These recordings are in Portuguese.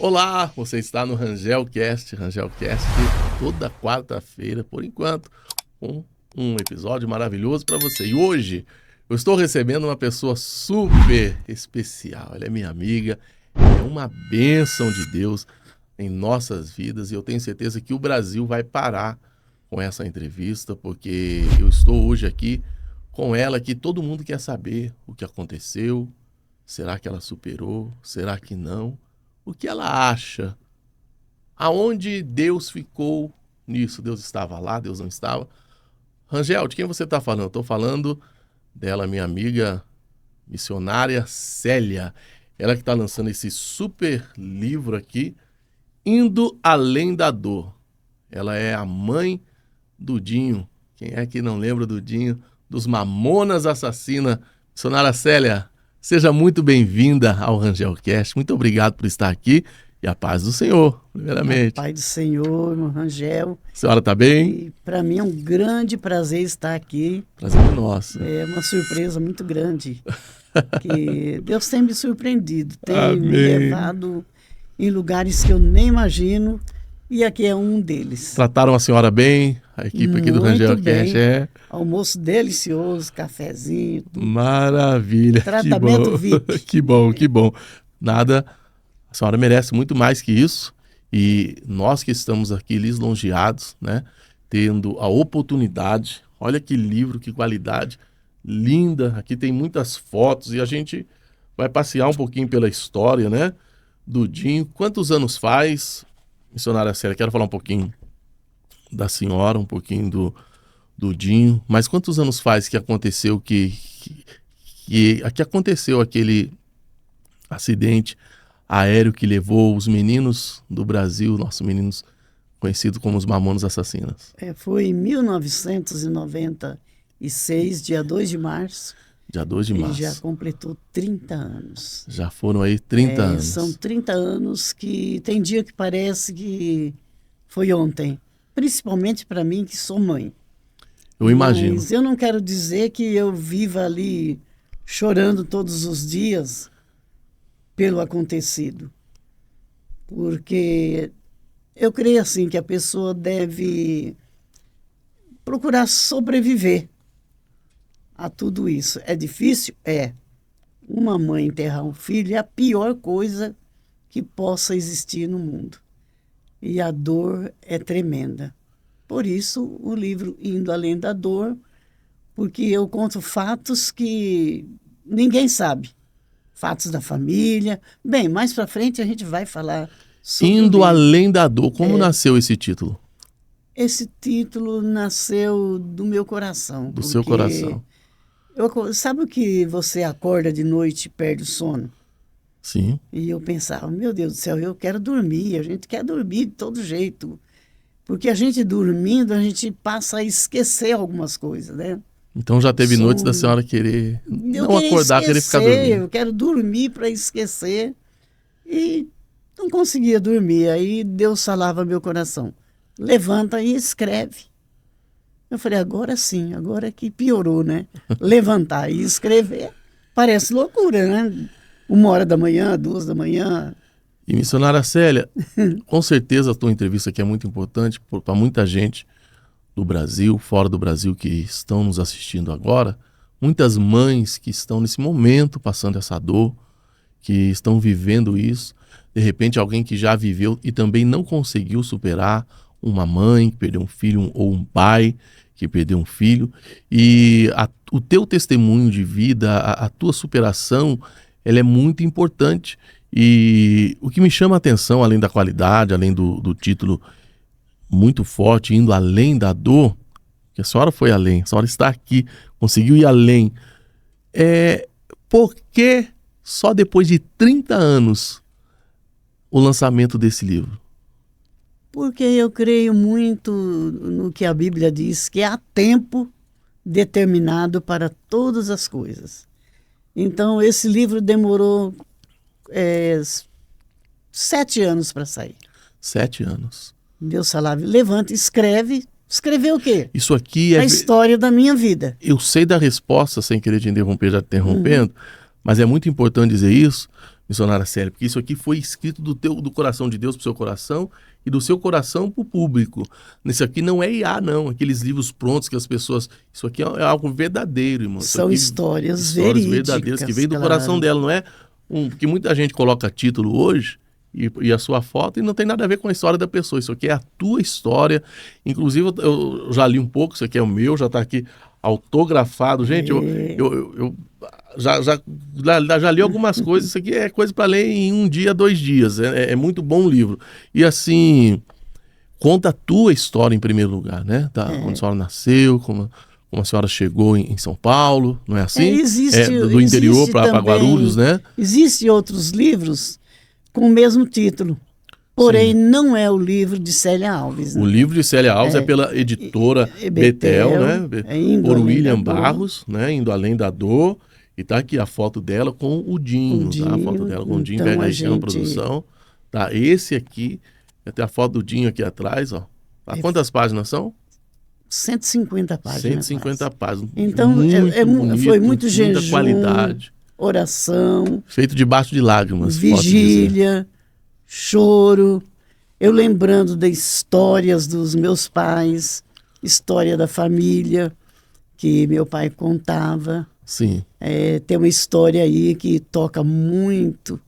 Olá, você está no Rangelcast, toda quarta-feira, por enquanto, um episódio maravilhoso para você. E hoje eu estou recebendo uma pessoa super especial, ela é minha amiga, é uma bênção de Deus em nossas vidas e eu tenho certeza que o Brasil vai parar com essa entrevista, porque eu estou hoje aqui com ela, que todo mundo quer saber o que aconteceu, será que ela superou, será que não? O que ela acha? Aonde Deus ficou nisso? Deus estava lá, Deus não estava? Rangel, de quem você está falando? Eu estou falando dela, minha amiga missionária Célia. Ela que está lançando esse super livro aqui, Indo Além da Dor. Ela é a mãe do Dinho. Quem é que não lembra do Dinho? Dos Mamonas Assassina. Missionária Célia, seja muito bem-vinda ao Rangelcast. Muito obrigado por estar aqui e a paz do Senhor, primeiramente. A paz do Senhor, irmão Rangel. A senhora está bem? Para mim é um grande prazer estar aqui. Prazer é nosso. É uma surpresa muito grande. Que Deus tem me surpreendido, tem Amém. me levado em lugares que eu nem imagino e aqui é um deles. Trataram a senhora bem? A equipe aqui do Rangelcast é... Almoço delicioso, cafezinho. Tudo. Maravilha. Tratamento VIP. Que bom, que bom. Nada, a senhora merece muito mais que isso. E nós que estamos aqui lisonjeados, né, tendo a oportunidade, olha que livro, que qualidade linda. Aqui tem muitas fotos e a gente vai passear um pouquinho pela história, né, do Dinho. Quantos anos faz, missionária Célia? Quero falar um pouquinho da senhora, um pouquinho do Dinho, mas quantos anos faz que aconteceu que aconteceu aquele acidente aéreo que levou os meninos do Brasil, nossos meninos conhecidos como os Mamonas Assassinas? Foi em 1996, dia 2 de março. Dia 2 de março. E já completou 30 anos. Já foram aí 30 anos. São 30 anos que tem dia que parece que foi ontem. Principalmente para mim, que sou mãe. Eu imagino. Mas eu não quero dizer que eu viva ali chorando todos os dias pelo acontecido. Porque eu creio assim que a pessoa deve procurar sobreviver a tudo isso. É difícil? É. Uma mãe enterrar um filho é a pior coisa que possa existir no mundo. E a dor é tremenda. Por isso, o livro Indo Além da Dor, porque eu conto fatos que ninguém sabe. Fatos da família. Bem, mais para frente a gente vai falar sobre Indo Além da Dor. Como nasceu esse título? Esse título nasceu do meu coração. Do seu coração. Sabe o que você acorda de noite e perde o sono? Sim. E eu pensava, meu Deus do céu, eu quero dormir. A gente quer dormir de todo jeito. Porque a gente dormindo, a gente passa a esquecer algumas coisas, né? Então já teve noites da senhora querer não acordar, querer ficar dormindo. Eu quero dormir para esquecer. E não conseguia dormir. Aí Deus falava meu coração. Levanta e escreve. Eu falei, agora sim, agora é que piorou, né? Levantar e escrever parece loucura, né? 1h da manhã, 2 da manhã. E missionária Célia, com certeza a tua entrevista aqui é muito importante para muita gente do Brasil, fora do Brasil, que estão nos assistindo agora. Muitas mães que estão nesse momento passando essa dor, que estão vivendo isso. De repente alguém que já viveu e também não conseguiu superar, uma mãe que perdeu um filho ou um pai que perdeu um filho. E o teu testemunho de vida, a tua superação, ela é muito importante. E o que me chama a atenção, além da qualidade, além do título muito forte, Indo Além da Dor, que a senhora foi além, a senhora está aqui, conseguiu ir além, por que só depois de 30 anos o lançamento desse livro? Porque eu creio muito no que a Bíblia diz, que há tempo determinado para todas as coisas. Então, esse livro demorou 7 anos para sair. 7 anos. Deus falava, levanta, escreve. Escrever o quê? Isso aqui é a história da minha vida. Eu sei da resposta, sem querer te interromper, já te interrompendo, mas é muito importante dizer isso, missionária Célia, porque isso aqui foi escrito do coração de Deus para o seu coração e do seu coração para o público. Isso aqui não é IA, não. Aqueles livros prontos que as pessoas... Isso aqui é algo verdadeiro, irmão. São aqui, histórias verídicas, verdadeiras que vêm do coração dela, não é? Porque muita gente coloca título hoje e a sua foto e não tem nada a ver com a história da pessoa. Isso aqui é a tua história. Inclusive, eu já li um pouco, isso aqui é o meu, já está aqui autografado. Gente, eu já li algumas coisas. Isso aqui é coisa para ler em 1 dia, 2 dias. É muito bom o livro. E assim, conta a tua história em primeiro lugar, né? Quando a senhora nasceu, como a senhora chegou em São Paulo, não é assim? Do interior para Guarulhos, né? Existem outros livros com o mesmo título. Porém, não é o livro de Célia Alves. Né? O livro de Célia Alves é pela editora Betel, né? Por William Barros, né? Indo Além da Dor. E tá aqui a foto dela com o Dinho, tá? A foto dela com o Dinho, pega aí na produção. Tá, esse aqui, tem a foto do Dinho aqui atrás, ó. Tá, quantas páginas são? 150 páginas. 150 páginas. Então, bonito, foi muito jejum, muita qualidade. Oração. Feito debaixo de lágrimas. Vigília, choro. Eu lembrando das histórias dos meus pais, história da família que meu pai contava. Sim. Tem uma história aí que toca muito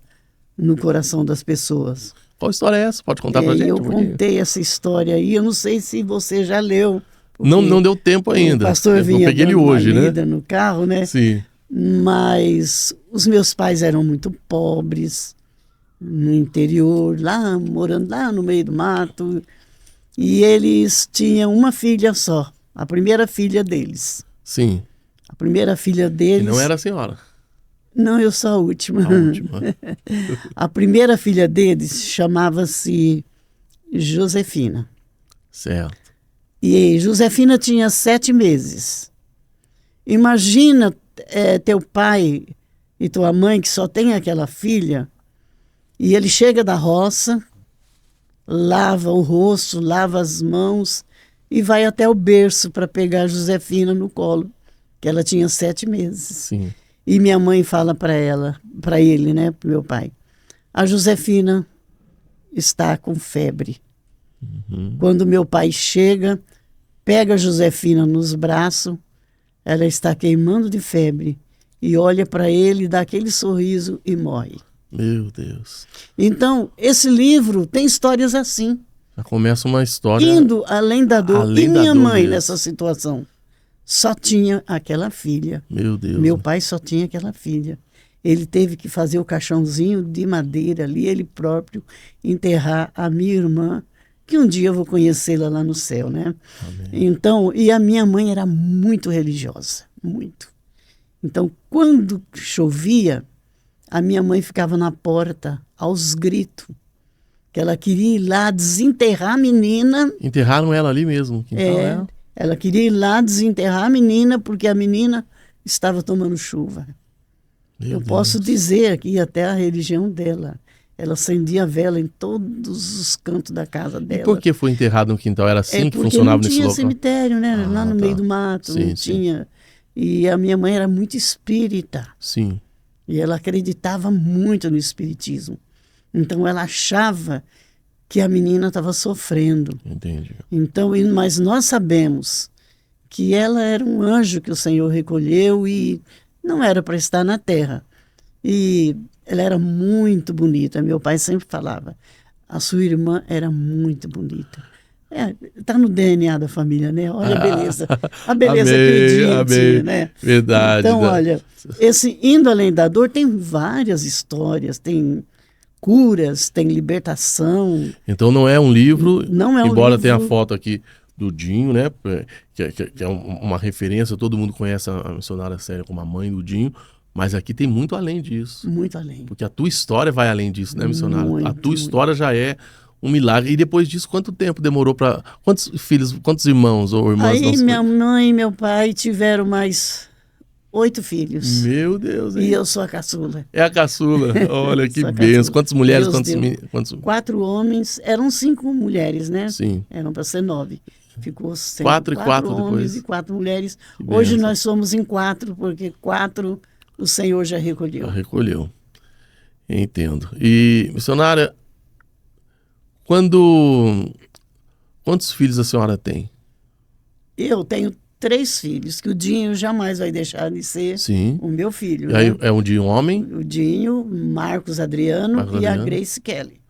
no coração das pessoas. Qual história é essa? Pode contar pra gente? Eu contei essa história aí, eu não sei se você já leu. Não deu tempo ainda. O pastor vinha peguei ele hoje, né? No carro, né? Sim. Mas os meus pais eram muito pobres, no interior, morando lá no meio do mato. E eles tinham uma filha só, a primeira filha deles. Sim. A primeira filha deles... E não era a senhora? Não, eu sou a última. A última. A primeira filha deles chamava-se Josefina. Certo. E Josefina tinha 7 meses. Imagina teu pai e tua mãe, que só tem aquela filha, e ele chega da roça, lava o rosto, lava as mãos e vai até o berço para pegar a Josefina no colo, que ela tinha 7 meses. Sim. E minha mãe fala para ele, né, pro meu pai, a Josefina está com febre. Uhum. Quando meu pai chega, pega a Josefina nos braços, ela está queimando de febre, e olha para ele, dá aquele sorriso e morre. Meu Deus. Então, esse livro tem histórias assim. Já começa uma história... Indo além da dor. Além e da minha dor mãe, mesmo. nessa situação, só tinha aquela filha. Meu Deus. Meu pai só tinha aquela filha. Ele teve que fazer o caixãozinho de madeira ali, ele próprio, enterrar a minha irmã, que um dia eu vou conhecê-la lá no céu, né? Amém. Então, e a minha mãe era muito religiosa, muito. Então, quando chovia, a minha mãe ficava na porta, aos gritos, que ela queria ir lá desenterrar a menina. Enterraram ela ali mesmo? Ela queria ir lá desenterrar a menina, porque a menina estava tomando chuva. Eu posso dizer aqui até a religião dela. Ela acendia vela em todos os cantos da casa dela. E por que foi enterrado no quintal? Era assim que porque funcionava não nesse tinha local? cemitério, né? Lá no meio do mato, Sim, não tinha. E a minha mãe era muito espírita. Sim. E ela acreditava muito no espiritismo. Então ela achava que a menina estava sofrendo. Entendi. Então, mas nós sabemos que ela era um anjo que o Senhor recolheu e não era para estar na terra. E ela era muito bonita. Meu pai sempre falava, a sua irmã era muito bonita. Está no DNA da família, né? Olha a beleza. A beleza acredite, né? Verdade. Então, olha, esse Indo Além da Dor tem várias histórias, tem curas, tem libertação. Então não é um livro, não é um embora livro... tenha a foto aqui do Dinho, né? Que é uma referência, todo mundo conhece a missionária Célia como a mãe do Dinho, mas aqui tem muito além disso. Muito além. Porque a tua história vai além disso, né, missionária? Muito, a tua história já é um milagre. E depois disso, quanto tempo demorou para... Quantos filhos, quantos irmãos ou irmãs? Aí minha mãe e meu pai tiveram mais 8 filhos. Meu Deus, hein? E eu sou a caçula. É a caçula. Olha, que benção. Quantas mulheres? Quantos... 4 homens. Eram 5 mulheres, né? Sim. Eram para ser 9. Ficou 4 e 4 homens depois. E 4 mulheres. Hoje nós somos em 4, porque 4 o Senhor já recolheu. Já recolheu. Entendo. E, missionária, quantos filhos a senhora tem? Eu tenho 3 filhos, que o Dinho jamais vai deixar de ser Sim. o meu filho, E aí né? é um de um homem? O Dinho, Marcos Adriano Marcos e a Adriano. Grace Kelly.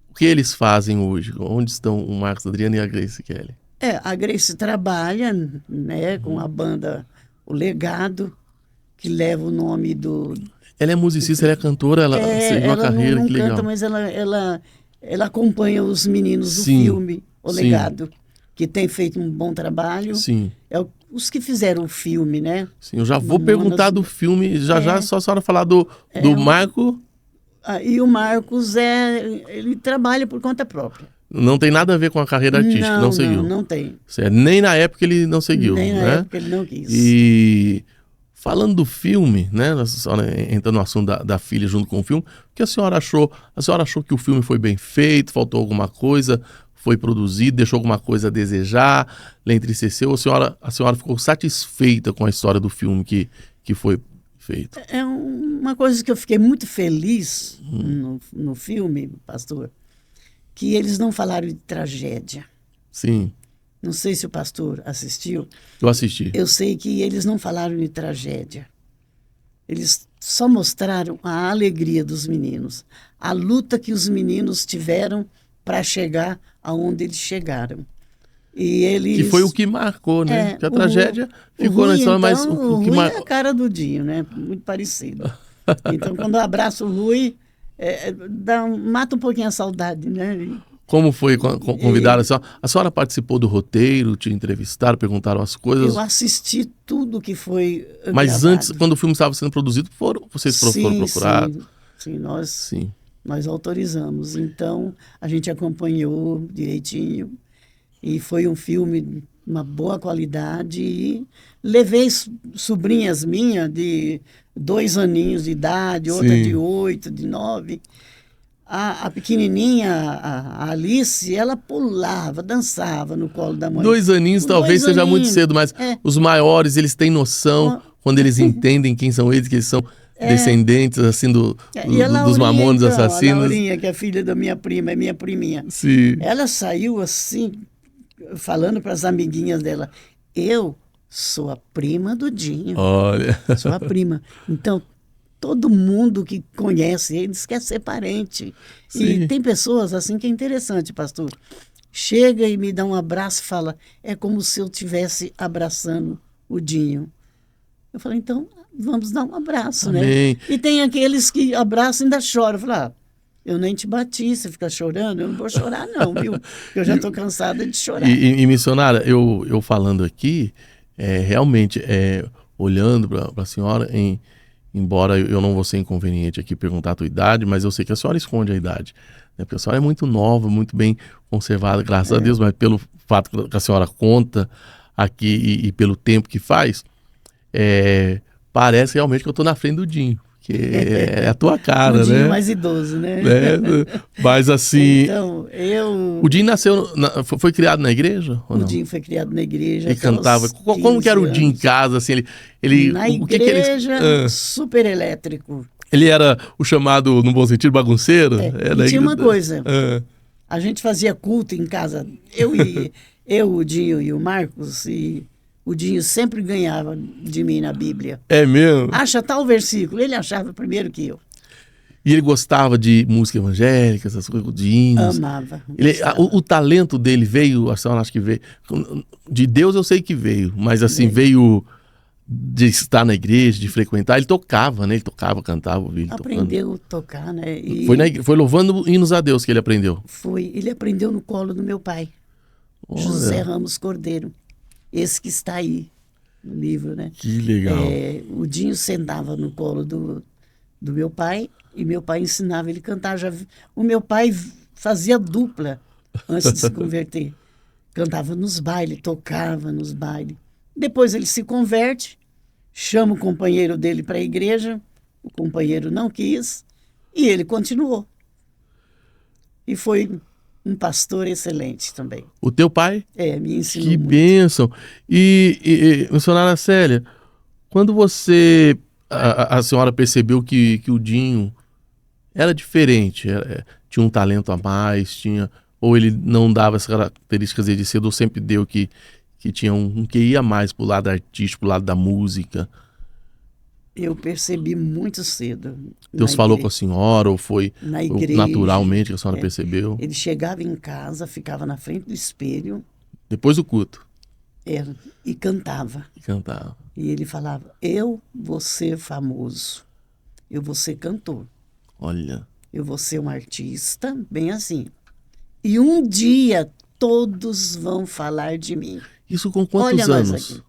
O que eles fazem hoje? Onde estão o Marcos Adriano e a Grace Kelly? A Grace trabalha, né, com a banda O Legado, que leva o nome do... Ela é musicista, ela é cantora, ela seguiu a ela carreira, não que legal. canta, mas ela acompanha os meninos do Sim, filme O sim. Legado, que tem feito um bom trabalho. Sim, Os que fizeram o filme, né? sim. Eu já vou Mamonas- perguntar do filme, já, só a senhora falar do Marco, E o Marcos, ele trabalha por conta própria. não tem nada a ver com a carreira artística, não seguiu. Não tem. Certo. Nem na época ele não seguiu, Nem na né? época ele não quis. E falando do filme, né? A senhora entrando no assunto da filha junto com o filme, o que a senhora achou? A senhora achou que o filme foi bem feito, faltou alguma coisa, foi produzido, deixou alguma coisa a desejar, lhe entristeceu? A senhora ficou satisfeita com a história do filme que foi feito? É uma coisa que eu fiquei muito feliz no filme, pastor, que eles não falaram de tragédia. Sim, Não sei se o pastor assistiu. eu assisti. Eu sei que eles não falaram de tragédia. Eles só mostraram a alegria dos meninos, a luta que os meninos tiveram para chegar aonde eles chegaram. E eles... Que foi o que marcou, né? Que a tragédia ficou na Rui, história, mas então, o que Rui é marcou... a cara do Dinho, né? Muito parecido. Então, quando eu abraço o Rui, mata um pouquinho a saudade, né? Como foi convidada? A senhora participou do roteiro, te entrevistaram, perguntaram as coisas? Eu assisti tudo que foi Mas gravado. antes, quando o filme estava sendo produzido, vocês foram procurados? Sim, Sim. nós autorizamos. Então, a gente acompanhou direitinho. E foi um filme de uma boa qualidade. E levei sobrinhas minhas de 2 aninhos de idade, outra Sim. de 8, de 9. A pequenininha, a Alice, ela pulava, dançava no colo da mãe. 2 aninhos Com talvez 2 seja muito aninhos. cedo, mas os maiores, eles têm noção, quando eles entendem quem são eles, que eles são descendentes, assim, E a dos Laurinha, Mamonas então, Assassinos. A Laurinha, que é filha da minha prima, é minha priminha. Sim. Ela saiu assim, falando para as amiguinhas dela, eu sou a prima do Dinho. Olha. Sou a prima. Então, todo mundo que conhece eles quer ser parente. Sim. E tem pessoas assim que é interessante, pastor. Chega e me dá um abraço e fala, é como se eu estivesse abraçando o Dinho. Eu falei, então, vamos dar um abraço, Amém. né? E tem aqueles que abraçam e ainda choram. Eu falo, eu nem te bati, você fica chorando? Eu não vou chorar não, viu? Porque eu já estou cansada de chorar. E missionária, eu falando aqui, realmente, olhando para a senhora, embora eu não vou ser inconveniente aqui perguntar a tua idade, mas eu sei que a senhora esconde a idade. Né? Porque a senhora é muito nova, muito bem conservada, graças a Deus, mas pelo fato que a senhora conta aqui e pelo tempo que faz, parece realmente que eu estou na frente do Dinho. Que é a tua cara, o Dinho né? mais idoso, né? Mas assim... Então, O Dinho nasceu... Foi criado na igreja? Ou O não? Dinho foi criado na igreja. Ele cantava. Como que era o Dinho em casa? Assim, Na igreja, super elétrico. Ele era o chamado, no bom sentido, bagunceiro? E tinha uma coisa. A gente fazia culto em casa. Eu, o Dinho e o Marcos, e o Dinho sempre ganhava de mim na Bíblia. É mesmo? Acha tal versículo. Ele achava primeiro que eu. E ele gostava de música evangélica, essas coisas, de hinos. Amava. O talento dele veio, a senhora acha que veio... De Deus eu sei que veio, mas assim, veio de estar na igreja, de frequentar. Ele tocava, né? Ele tocava, cantava, ouvia ele aprendeu a tocar, né? E foi louvando hinos a Deus que ele aprendeu. Ele aprendeu no colo do meu pai, José Ramos Cordeiro. Esse que está aí no livro, né? Que legal. O Dinho sentava no colo do meu pai e meu pai ensinava ele a cantar. O meu pai fazia dupla antes de se converter. Cantava nos bailes, tocava nos bailes. Depois ele se converte, chama o companheiro dele para a igreja, o companheiro não quis e ele continuou. E foi um pastor excelente também. O teu pai? Me ensinou Que muito. bênção. E missionária Célia, quando a senhora percebeu que o Dinho era diferente, tinha um talento a mais, ou ele não dava as características de cedo, ou sempre deu que tinha um QI a mais pro lado artístico, pro lado da música. Eu percebi muito cedo. Deus falou com a senhora, ou foi na igreja, naturalmente que a senhora percebeu? Ele chegava em casa, ficava na frente do espelho. Depois do culto? E cantava. E ele falava, eu vou ser famoso. Eu vou ser cantor. Olha. Eu vou ser um artista, bem assim. E um dia todos vão falar de mim. Isso com quantos anos?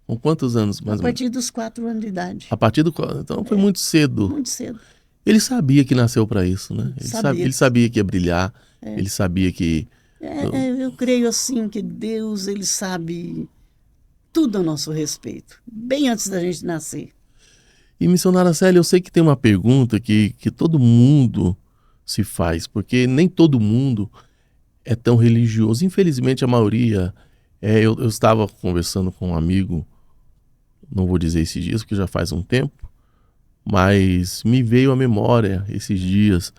Com quantos anos, mais ou menos? A partir dos 4 anos de idade. A partir do... Então foi muito cedo. Muito cedo. Ele sabia que nasceu para isso, né? Ele sabia que ia brilhar. Ele sabia que... Eu creio assim que Deus, ele sabe tudo a nosso respeito. Bem antes da gente nascer. E, missionária Célia, eu sei que tem uma pergunta que todo mundo se faz, porque nem todo mundo é tão religioso. Infelizmente, a maioria... Eu estava conversando com um amigo, não vou dizer esses dias, porque já faz um tempo, mas me veio à memória esses dias.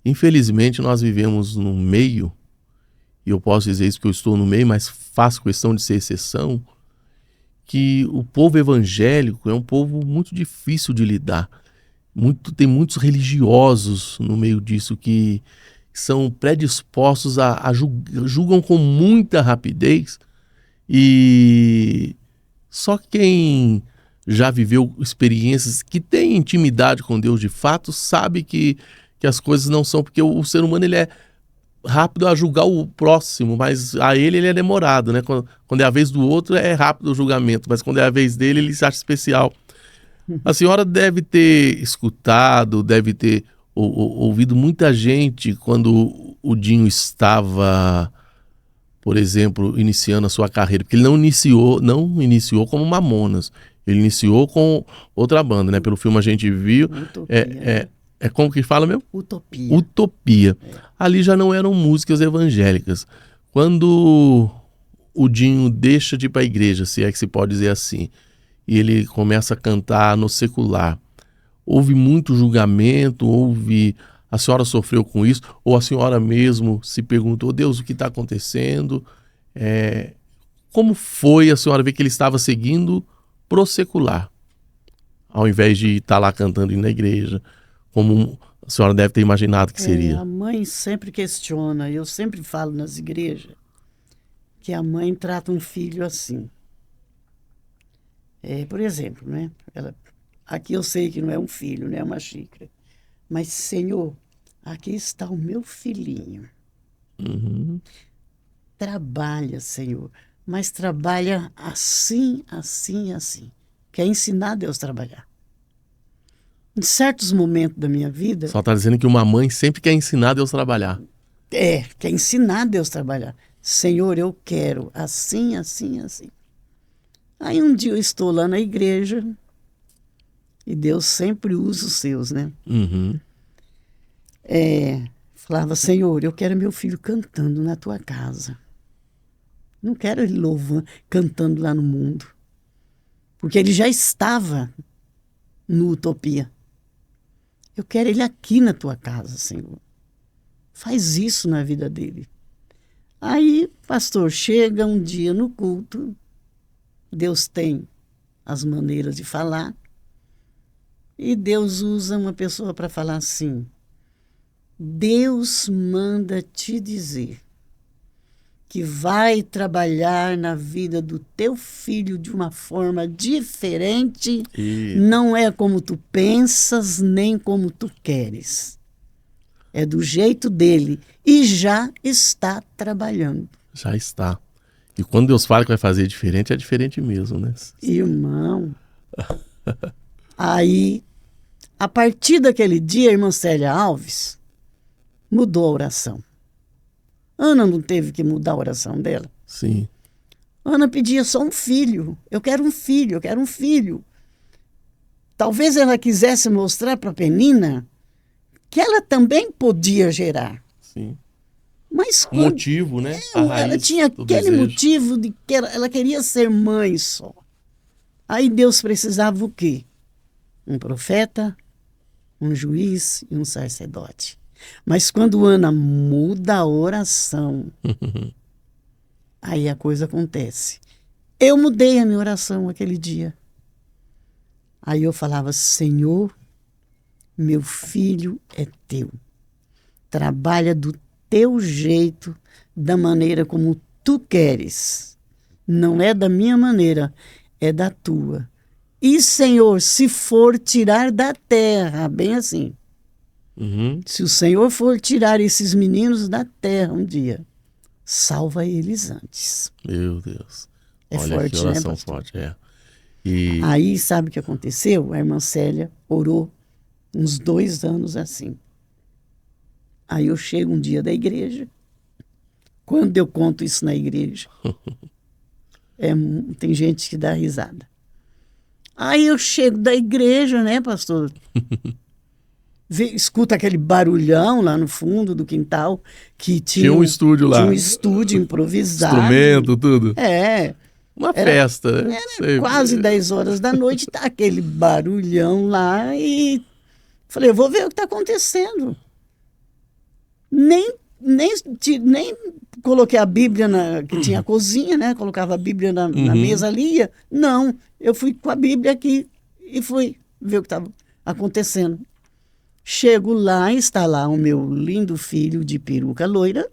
Infelizmente, nós vivemos num meio, e eu posso dizer isso porque eu estou no meio, mas faço questão de ser exceção, que o povo evangélico é um povo muito difícil de lidar. Tem muitos religiosos no meio disso que são predispostos julgam com muita rapidez, e só quem já viveu experiências, que tem intimidade com Deus de fato, sabe que as coisas não são, porque o ser humano ele é rápido a julgar o próximo, mas a ele é demorado, né? Quando é a vez do outro é rápido o julgamento, mas quando é a vez dele ele se acha especial. A senhora deve ter escutado, deve ter ouvido muita gente quando o Dinho estava, por exemplo, iniciando a sua carreira, porque ele não iniciou como Mamonas, ele iniciou com outra banda, né? Pelo filme a gente viu, como que fala mesmo? Utopia. Ali já não eram músicas evangélicas. Quando o Dinho deixa de ir para a igreja, se é que se pode dizer assim, e ele começa a cantar no secular, houve muito julgamento, a senhora sofreu com isso, ou a senhora mesmo se perguntou, Deus, o que está acontecendo? Como foi a senhora ver que ele estava seguindo pro secular, ao invés de estar lá cantando na igreja, como a senhora deve ter imaginado que seria? A mãe sempre questiona, eu sempre falo nas igrejas, que a mãe trata um filho assim. Por exemplo, né? Aqui eu sei que não é um filho, não é uma xícara. Mas, Senhor, aqui está o meu filhinho. Uhum. Trabalha, Senhor, mas trabalha assim, assim, assim. Quer ensinar Deus a trabalhar. Em certos momentos da minha vida... Só está dizendo que uma mãe sempre quer ensinar Deus a trabalhar. Quer ensinar Deus a trabalhar. Senhor, eu quero assim, assim, assim. Aí um dia eu estou lá na igreja... E Deus sempre usa os seus, né? Uhum. Falava, Senhor, eu quero meu filho cantando na tua casa. Não quero ele louvando, cantando lá no mundo. Porque ele já estava no Utopia. Eu quero ele aqui na tua casa, Senhor. Faz isso na vida dele. Aí, pastor, chega um dia no culto, Deus tem as maneiras de falar, e Deus usa uma pessoa para falar assim, Deus manda te dizer que vai trabalhar na vida do teu filho de uma forma diferente, não é como tu pensas, nem como tu queres. É do jeito dele e já está trabalhando. Já está. E quando Deus fala que vai fazer diferente, é diferente mesmo, né? Irmão, aí, a partir daquele dia, a irmã Célia Alves mudou a oração. Ana não teve que mudar a oração dela? Sim. Ana pedia só um filho. Eu quero um filho, eu quero um filho. Talvez ela quisesse mostrar para a Penina que ela também podia gerar. Sim. Mas o motivo, né? Ela tinha aquele motivo de que ela queria ser mãe só. Aí Deus precisava o quê? Um profeta, um juiz e um sacerdote. Mas quando Ana muda a oração, aí a coisa acontece. Eu mudei a minha oração aquele dia. Aí eu falava, Senhor, meu filho é teu. Trabalha do teu jeito, da maneira como tu queres. Não é da minha maneira, é da tua. E, Senhor, se for tirar da terra, bem assim, se o Senhor for tirar esses meninos da terra um dia, salva eles antes. Meu Deus. É Olha forte, que oração, né, pastor? forte, é. E Aí, sabe o que aconteceu? A irmã Célia orou uns 2 anos assim. Aí eu chego um dia da igreja. Quando eu conto isso na igreja, tem gente que dá risada. Aí eu chego da igreja, né, pastor? Escuta aquele barulhão lá no fundo do quintal, que tinha um estúdio lá. Tinha um estúdio improvisado. Instrumento, tudo. É. Uma festa, né? Era quase 10 horas da noite, tá aquele barulhão lá e falei, eu vou ver o que está acontecendo. Nem coloquei a Bíblia, que tinha a cozinha, né? Colocava a Bíblia na mesa ali. Não, eu fui com a Bíblia aqui e fui ver o que estava acontecendo. Chego lá, está lá o meu lindo filho de peruca loira,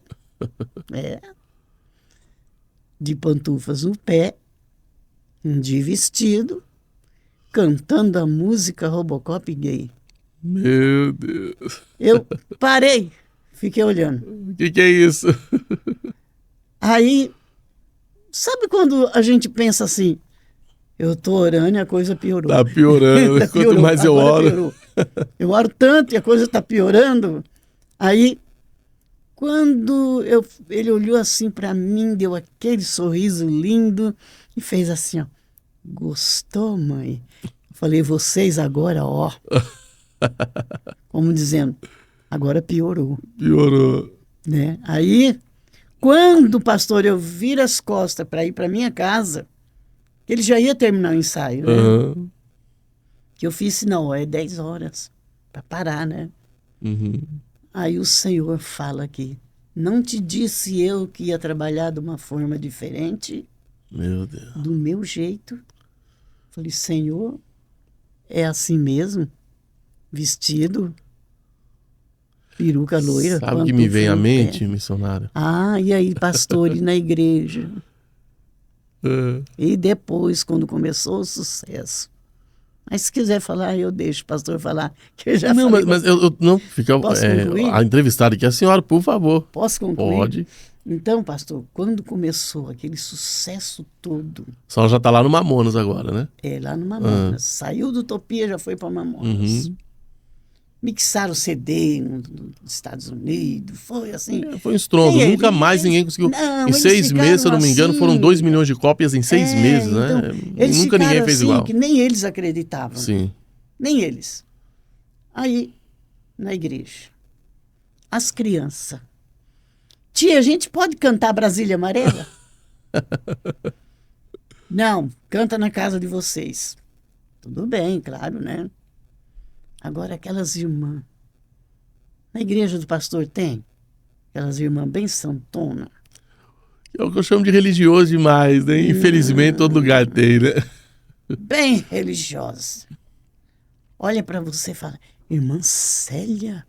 de pantufas no pé, de vestido, cantando a música Robocop gay. Meu Deus. Eu parei, fiquei olhando. O que é isso? Aí, sabe quando a gente pensa assim, eu tô orando e a coisa piorou. Tá piorando, Tá quanto piorou, mais eu agora oro. piorou. Eu oro tanto e a coisa tá piorando. Aí, quando ele olhou assim para mim, deu aquele sorriso lindo e fez assim, ó. Gostou, mãe? Eu falei, vocês agora, ó. Como dizendo, agora piorou. Piorou. Né? Aí, quando, pastor, eu viro as costas para ir para minha casa, ele já ia terminar o ensaio, né? Uhum. Que eu fiz, não, é 10 horas para parar, né? Uhum. Aí o Senhor fala aqui, não te disse eu que ia trabalhar de uma forma diferente? Meu Deus. Do meu jeito? Falei, Senhor, é assim mesmo? Vestido? Peruca loira? Sabe o que me vem à mente, missionário? Ah, e aí, pastor, e na igreja? E depois, quando começou o sucesso. Mas se quiser falar, eu deixo o pastor falar, que eu já não, falei. Mas eu não fica. Posso concluir? A entrevistada aqui, a senhora, por favor. Posso concluir? Pode. Então, pastor, quando começou aquele sucesso todo... A senhora já está lá no Mamonas agora, né? É, lá no Mamonas. Saiu do Utopia, já foi para Mamonas. Mixaram CD nos Estados Unidos, foi assim... Foi um estrondo, nunca mais ninguém conseguiu... Não, em 6 meses, se eu não me engano, foram 2 milhões de cópias em 6 meses, então, né? Eles Nunca ninguém fez assim, igual. Que nem eles acreditavam. Sim. Nem eles. Aí, na igreja, as crianças... Tia, a gente pode cantar Brasília Amarela? Não, canta na casa de vocês. Tudo bem, claro, né? Agora, aquelas irmãs... Na igreja do pastor tem? Aquelas irmãs bem santonas. É o que eu chamo de religioso demais, né? Infelizmente, todo lugar tem, né? Bem religiosas. Olha para você e fala, irmã Célia,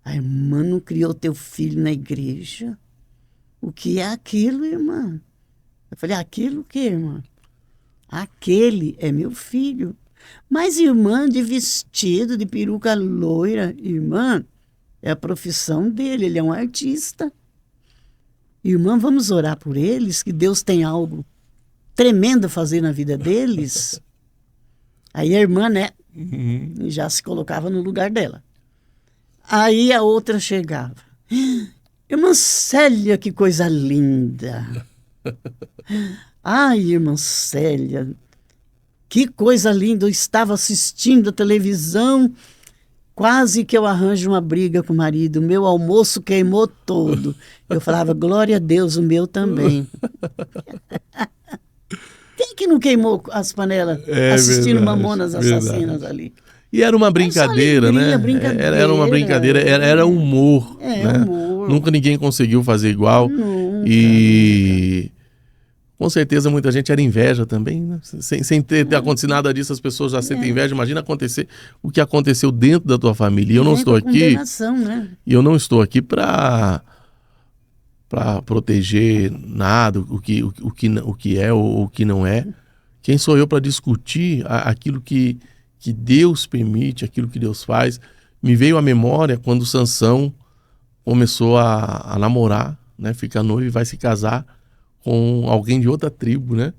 a irmã não criou teu filho na igreja? O que é aquilo, irmã? Eu falei, aquilo o quê, irmã? Aquele é meu filho. Mas irmã de vestido, de peruca loira, irmã, é a profissão dele, ele é um artista. Irmã, vamos orar por eles, que Deus tem algo tremendo a fazer na vida deles. Aí a irmã, né, já se colocava no lugar dela. Aí a outra chegava. Irmã Célia, que coisa linda. Ai, irmã Célia, que coisa linda. Eu estava assistindo a televisão, quase que eu arranjo uma briga com o marido. Meu almoço queimou todo. Eu falava, glória a Deus, o meu também. Quem que não queimou as panelas assistindo verdade, Mamonas Assassinas ali? E era uma brincadeira, alegria, né? brincadeira. Era uma brincadeira, era humor. É, né? humor. Nunca ninguém conseguiu fazer igual. Nunca. E com certeza muita gente era inveja também, né? Sem ter acontecido nada disso, as pessoas já sentem inveja. Imagina acontecer o que aconteceu dentro da tua família. E eu não estou aqui. Né? E eu não estou aqui para proteger nada, o que é ou o que não é. Quem sou eu para discutir aquilo que Deus permite, aquilo que Deus faz? Me veio à memória quando Sansão começou a namorar, né? Fica noivo e vai se casar com alguém de outra tribo, né?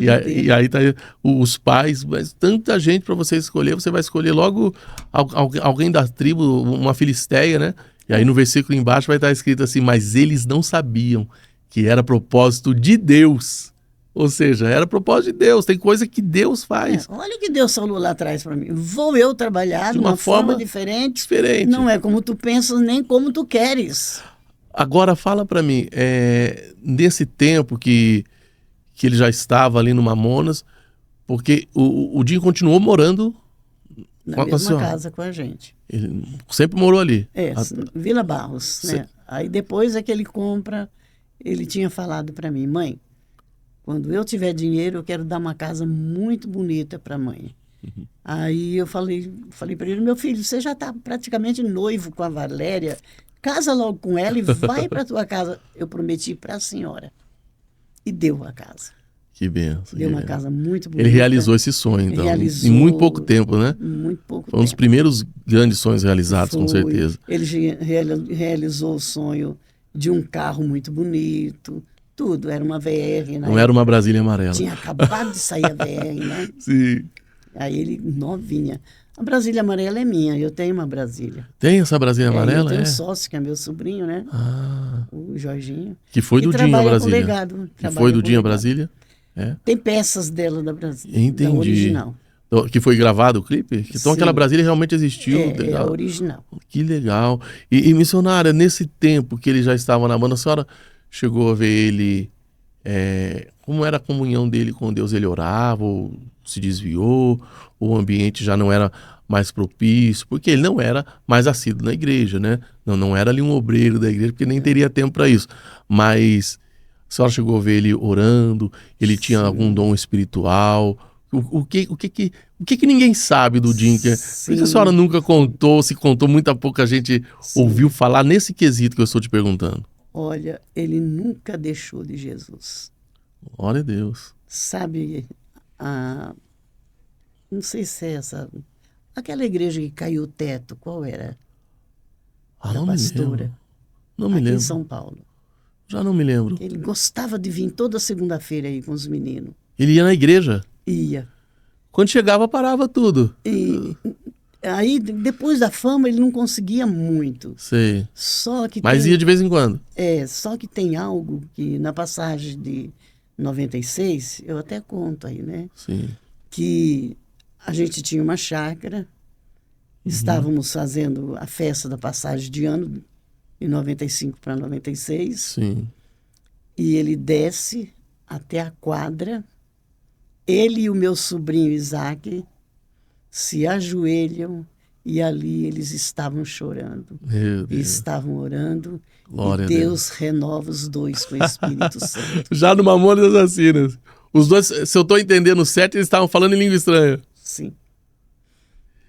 E aí tá os pais, mas tanta gente para você escolher, você vai escolher logo alguém da tribo, uma filisteia, né? E aí no versículo embaixo vai estar escrito assim, mas eles não sabiam que era propósito de Deus. Ou seja, era propósito de Deus, tem coisa que Deus faz. Olha o que Deus falou lá atrás para mim. Vou eu trabalhar de uma forma diferente. Não é como tu pensas, nem como tu queres. Agora fala para mim, nesse tempo que ele já estava ali no Mamonas, porque o Dinho continuou morando na mesma casa com a gente. Ele sempre morou ali? Vila Barros, né? Aí depois é que ele compra, ele tinha falado para mim, mãe, quando eu tiver dinheiro, eu quero dar uma casa muito bonita para a mãe. Uhum. Aí eu falei para ele, meu filho, você já está praticamente noivo com a Valéria, casa logo com ela e vai para tua casa. Eu prometi para a senhora. E deu a casa. Que benção. Deu uma casa muito bonita. Ele realizou esse sonho, então. Em muito pouco tempo, né? Muito pouco tempo. Foi um dos primeiros grandes sonhos realizados, com certeza. Ele realizou o sonho de um carro muito bonito. Tudo. Era uma VR. Não era uma Brasília amarela. Tinha acabado de sair a VR, né? Sim. Aí ele, novinha. A Brasília amarela é minha, eu tenho uma Brasília. Tem essa Brasília amarela? Eu tenho um sócio, que é meu sobrinho, né? O Jorginho. Que foi do Dinho a Brasília. Legado, que foi do Dinho a Brasília? Tem peças dela da Brasília. Entendi. Da original. Que foi gravado o clipe? Então aquela Brasília realmente existiu. É a original. Que legal. E missionária, nesse tempo que ele já estava na banda, a senhora chegou a ver ele... como era a comunhão dele com Deus? Ele orava ou se desviou? O ambiente já não era mais propício? Porque ele não era mais assíduo na igreja, né? Não era ali um obreiro da igreja, porque nem teria tempo para isso. Mas a senhora chegou a ver ele orando? Ele tinha algum dom espiritual? O que ninguém sabe do Dinho? Por que a senhora nunca contou? Se contou, muita pouca gente ouviu falar nesse quesito que eu estou te perguntando. Olha, ele nunca deixou de Jesus. Glória a Deus. Sabe, não sei se é aquela igreja que caiu o teto, qual era? Da pastora. Não me lembro. Aqui em São Paulo. Já não me lembro. Ele gostava de vir toda segunda-feira aí com os meninos. Ele ia na igreja? Ia. Quando chegava, parava tudo. E aí, depois da fama, ele não conseguia muito. Sei. Mas ia de vez em quando. Só que tem algo que na passagem de 96, eu até conto aí, né? Sim. Que a gente tinha uma chácara, estávamos fazendo a festa da passagem de ano, de 95 para 96. Sim. E ele desce até a quadra, ele e o meu sobrinho Isaac se ajoelham e ali eles estavam chorando. Meu Deus. Estavam orando. Glória e Deus renova os dois com o Espírito Santo. Já no Mamonas Assassinas. Os dois, se eu estou entendendo certo, eles estavam falando em língua estranha. Sim.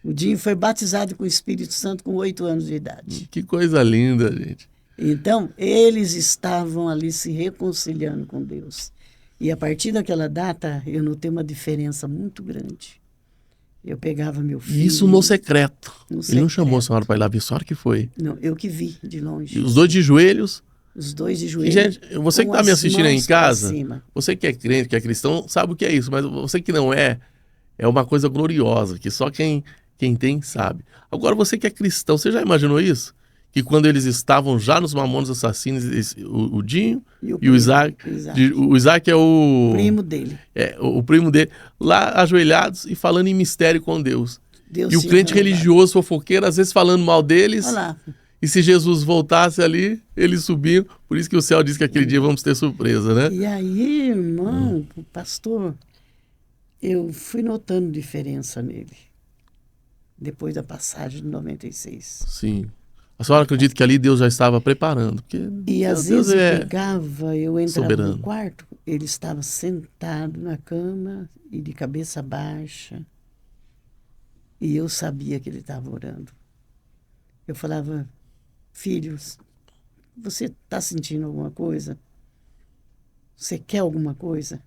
O Dinho foi batizado com o Espírito Santo com 8 anos de idade. Que coisa linda, gente. Então, eles estavam ali se reconciliando com Deus. E a partir daquela data, eu notei uma diferença muito grande. Eu pegava meu filho... Isso no secreto. Ele não chamou a secreto. senhora para ir lá ver, a senhora que foi. Não, eu que vi, de longe. E os dois de joelhos. Os dois de joelhos. E, gente, você que está me assistindo aí em casa, cima. você que é crente, que é cristão, sabe o que é isso. Mas você que não é uma coisa gloriosa, que só quem tem sabe. Agora, você que é cristão, você já imaginou isso? Que quando eles estavam já nos Mamonas Assassinos, o Dinho e o Isaac. O Isaac é o primo dele. O primo dele, lá ajoelhados e falando em mistério com Deus. Deus e o crente religioso, fofoqueiro, às vezes falando mal deles. Olha lá. E se Jesus voltasse ali, eles subiam. Por isso que o céu diz que aquele dia vamos ter surpresa, né? E aí, irmão, pastor, eu fui notando diferença nele. depois da passagem de 96. Sim. A senhora acredita que ali Deus já estava preparando? Porque E às Deus vezes eu é pegava, eu entrava soberano. no quarto, ele estava sentado na cama e de cabeça baixa. E eu sabia que ele estava orando. Eu falava, filhos, você está sentindo alguma coisa? Você quer alguma coisa?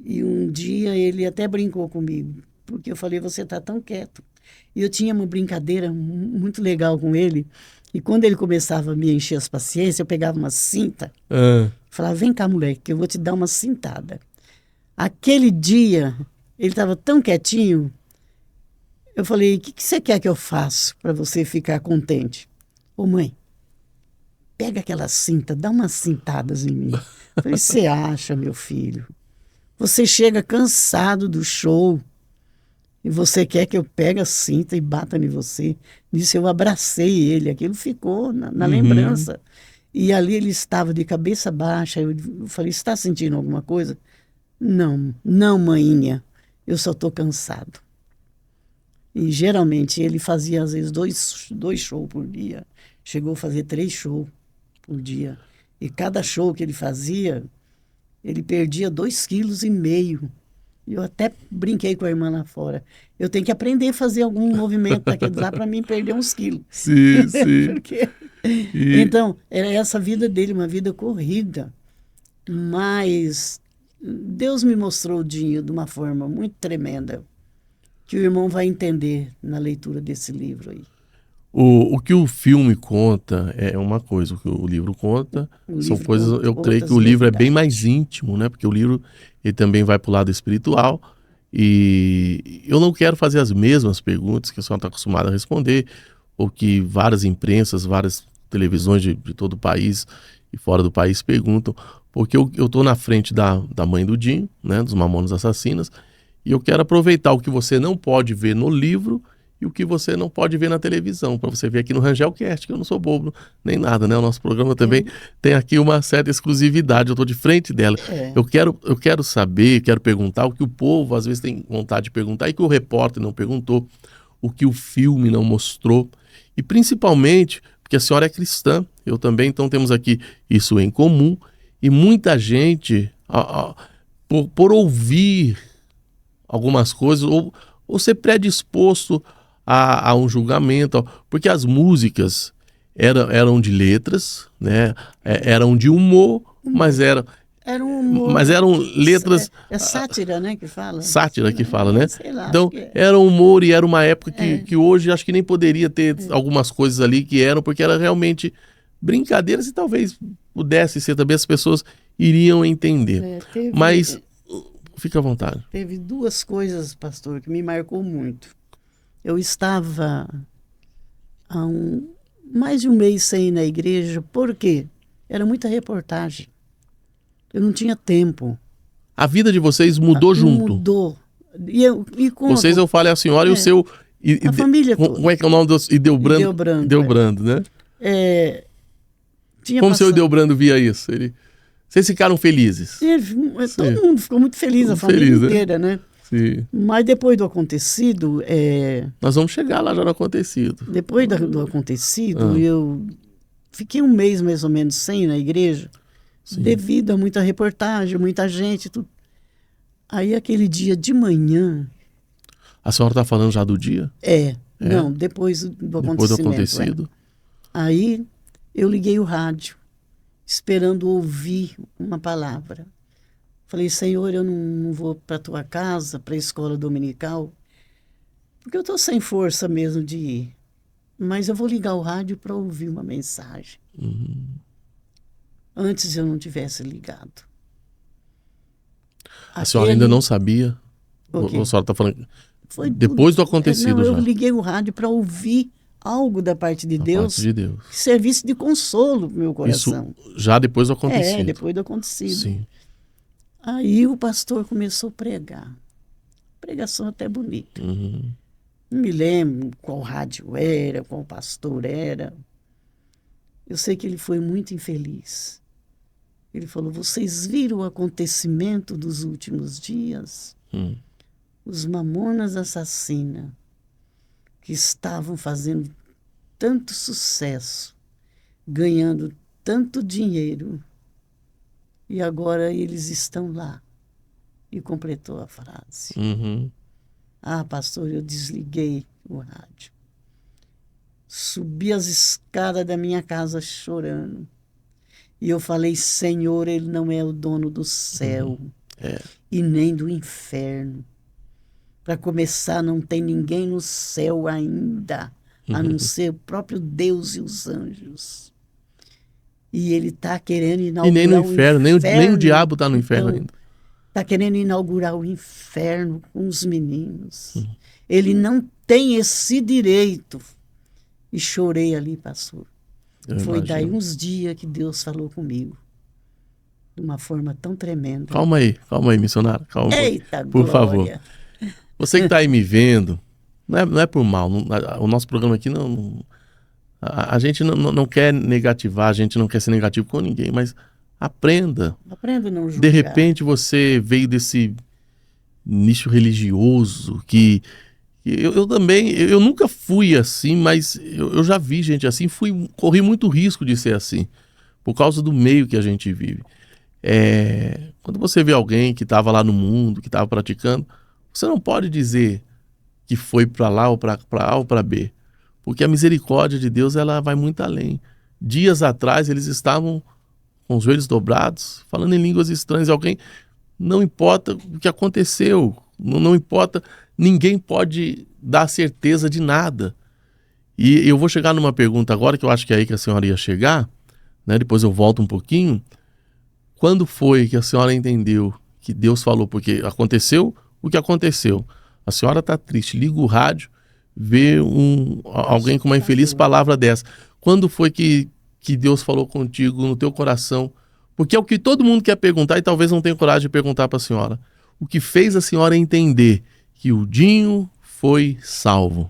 E um dia ele até brincou comigo, porque eu falei, você está tão quieto. E eu tinha uma brincadeira muito legal com ele, e quando ele começava a me encher as paciências, eu pegava uma cinta, Ah, falava, vem cá, moleque, que eu vou te dar uma cintada. Aquele dia, ele estava tão quietinho, eu falei, o que você quer que eu faça para você ficar contente? Ô mãe, pega aquela cinta, dá umas cintadas em mim. Eu falei, você acha, meu filho? Você chega cansado do show e você quer que eu pegue a cinta e bata em você. Nisso eu abracei ele, aquilo ficou na lembrança. E ali ele estava de cabeça baixa. Eu falei, você está sentindo alguma coisa? Não, não, maninha, eu só estou cansado. E geralmente ele fazia às vezes dois shows por dia. Chegou a fazer 3 shows por dia. E cada show que ele fazia, ele perdia 2,5 kg. Eu até brinquei com a irmã lá fora. Eu tenho que aprender a fazer algum movimento daquele lá para mim perder uns quilos. sim, sim. Porque... E, Então, era essa vida dele, uma vida corrida. Mas Deus me mostrou o Dinho de uma forma muito tremenda, que o irmão vai entender na leitura desse livro aí. o que o filme conta é uma coisa, o que o livro conta O são livro coisas. conta Eu creio outras que o livro é bem verdades. mais íntimo, né? Porque o livro ele também vai para o lado espiritual. E eu não quero fazer as mesmas perguntas que a senhora está acostumada a responder, ou que várias imprensas, várias televisões de todo o país e fora do país perguntam, porque eu estou na frente da mãe do Dinho, né? Dos Mamonas Assassinas, e eu quero aproveitar o que você não pode ver no livro e o que você não pode ver na televisão, para você ver aqui no RangelCast, que eu não sou bobo nem nada, né? O nosso programa também tem aqui uma certa exclusividade, eu estou de frente dela. É. Eu quero saber, quero perguntar o que o povo às vezes tem vontade de perguntar e que o repórter não perguntou, o que o filme não mostrou, e principalmente porque a senhora é cristã, eu também, então temos aqui isso em comum, e muita gente, por ouvir algumas coisas, ou ser predisposto a um julgamento, porque as músicas eram de letras, né? Eram de humor, mas eram letras. É sátira, né, que fala? Sátira que fala, né? Sei lá, Então, acho que é. era humor e era uma época que hoje acho que nem poderia ter algumas coisas ali que eram, porque era realmente brincadeiras e talvez pudesse ser também, as pessoas iriam entender. Mas, fica à vontade. Teve 2 coisas, pastor, que me marcou muito. Eu estava há mais de um mês sem ir na igreja, porque era muita reportagem. Eu não tinha tempo. A vida de vocês mudou junto. Mudou. Vocês, eu falo, é a senhora e o seu... a família toda. Como é que é o nome do... Ideobrando. Ideobrando, né? Como o seu Ideobrando via isso? Vocês ficaram felizes? Todo mundo ficou muito feliz, a família inteira, né? Sim. Mas depois do acontecido... Nós vamos chegar lá já no acontecido. Depois do acontecido, eu fiquei um mês mais ou menos sem ir na igreja, devido a muita reportagem, muita gente, tudo. Aí aquele dia de manhã... A senhora está falando já do dia? Não, depois do acontecimento. Depois do acontecido. Aí eu liguei o rádio, esperando ouvir uma palavra. Falei, Senhor, eu não vou para a tua casa, para a escola dominical, porque eu estou sem força mesmo de ir. Mas eu vou ligar o rádio para ouvir uma mensagem. Antes eu não tivesse ligado. A senhora ainda não sabia? A senhora está falando... Foi depois do acontecido não, já. Eu liguei o rádio para ouvir algo da parte de Deus. Parte de Deus. Que servisse de consolo para o meu coração. Isso já depois do acontecido. Depois do acontecido. Sim. Aí o pastor começou a pregar. Pregação até bonita. Não me lembro qual rádio era, qual pastor era. Eu sei que ele foi muito infeliz. Ele falou, vocês viram o acontecimento dos últimos dias? Os Mamonas Assassinas que estavam fazendo tanto sucesso, ganhando tanto dinheiro, e agora eles estão lá. E completou a frase. Uhum. Ah, pastor, eu desliguei o rádio. Subi as escadas da minha casa chorando. E eu falei, Senhor, Ele não é o dono do céu É. e nem do inferno. Para começar, não tem ninguém no céu ainda, a não ser o próprio Deus e os anjos. E Ele está querendo E inaugurar nem no o inferno, nem o diabo está no inferno Então, ainda. está querendo inaugurar o inferno com os meninos. Ele não tem esse direito. E chorei ali, pastor. Eu Foi daí imagino. uns dias que Deus falou comigo. De uma forma tão tremenda. Calma aí, missionário. Calma um pouquinho. Eita, Por favor. glória! Você que está aí me vendo, não é por mal. O nosso programa aqui a gente não quer negativar, a gente não quer ser negativo com ninguém, mas aprenda. Aprenda a não julgar. De repente você veio desse nicho religioso que eu também, eu nunca fui assim, mas eu já vi gente assim, corri muito risco de ser assim, por causa do meio que a gente vive. Quando você vê alguém que estava lá no mundo, que estava praticando, você não pode dizer que foi para lá ou para A ou para B, porque a misericórdia de Deus ela vai muito além. Dias atrás eles estavam com os joelhos dobrados, falando em línguas estranhas. Alguém, não importa o que aconteceu, não importa, ninguém pode dar certeza de nada. E eu vou chegar numa pergunta agora, que eu acho que é aí que a senhora ia chegar, né? Depois eu volto um pouquinho. Quando foi que a senhora entendeu que Deus falou? Porque aconteceu o que aconteceu. A senhora está triste, liga o rádio, vê alguém com uma infeliz palavra dessa. Quando foi que Deus falou contigo, no teu coração? Porque é o que todo mundo quer perguntar e talvez não tenha coragem de perguntar para a senhora. O que fez a senhora entender que o Dinho foi salvo?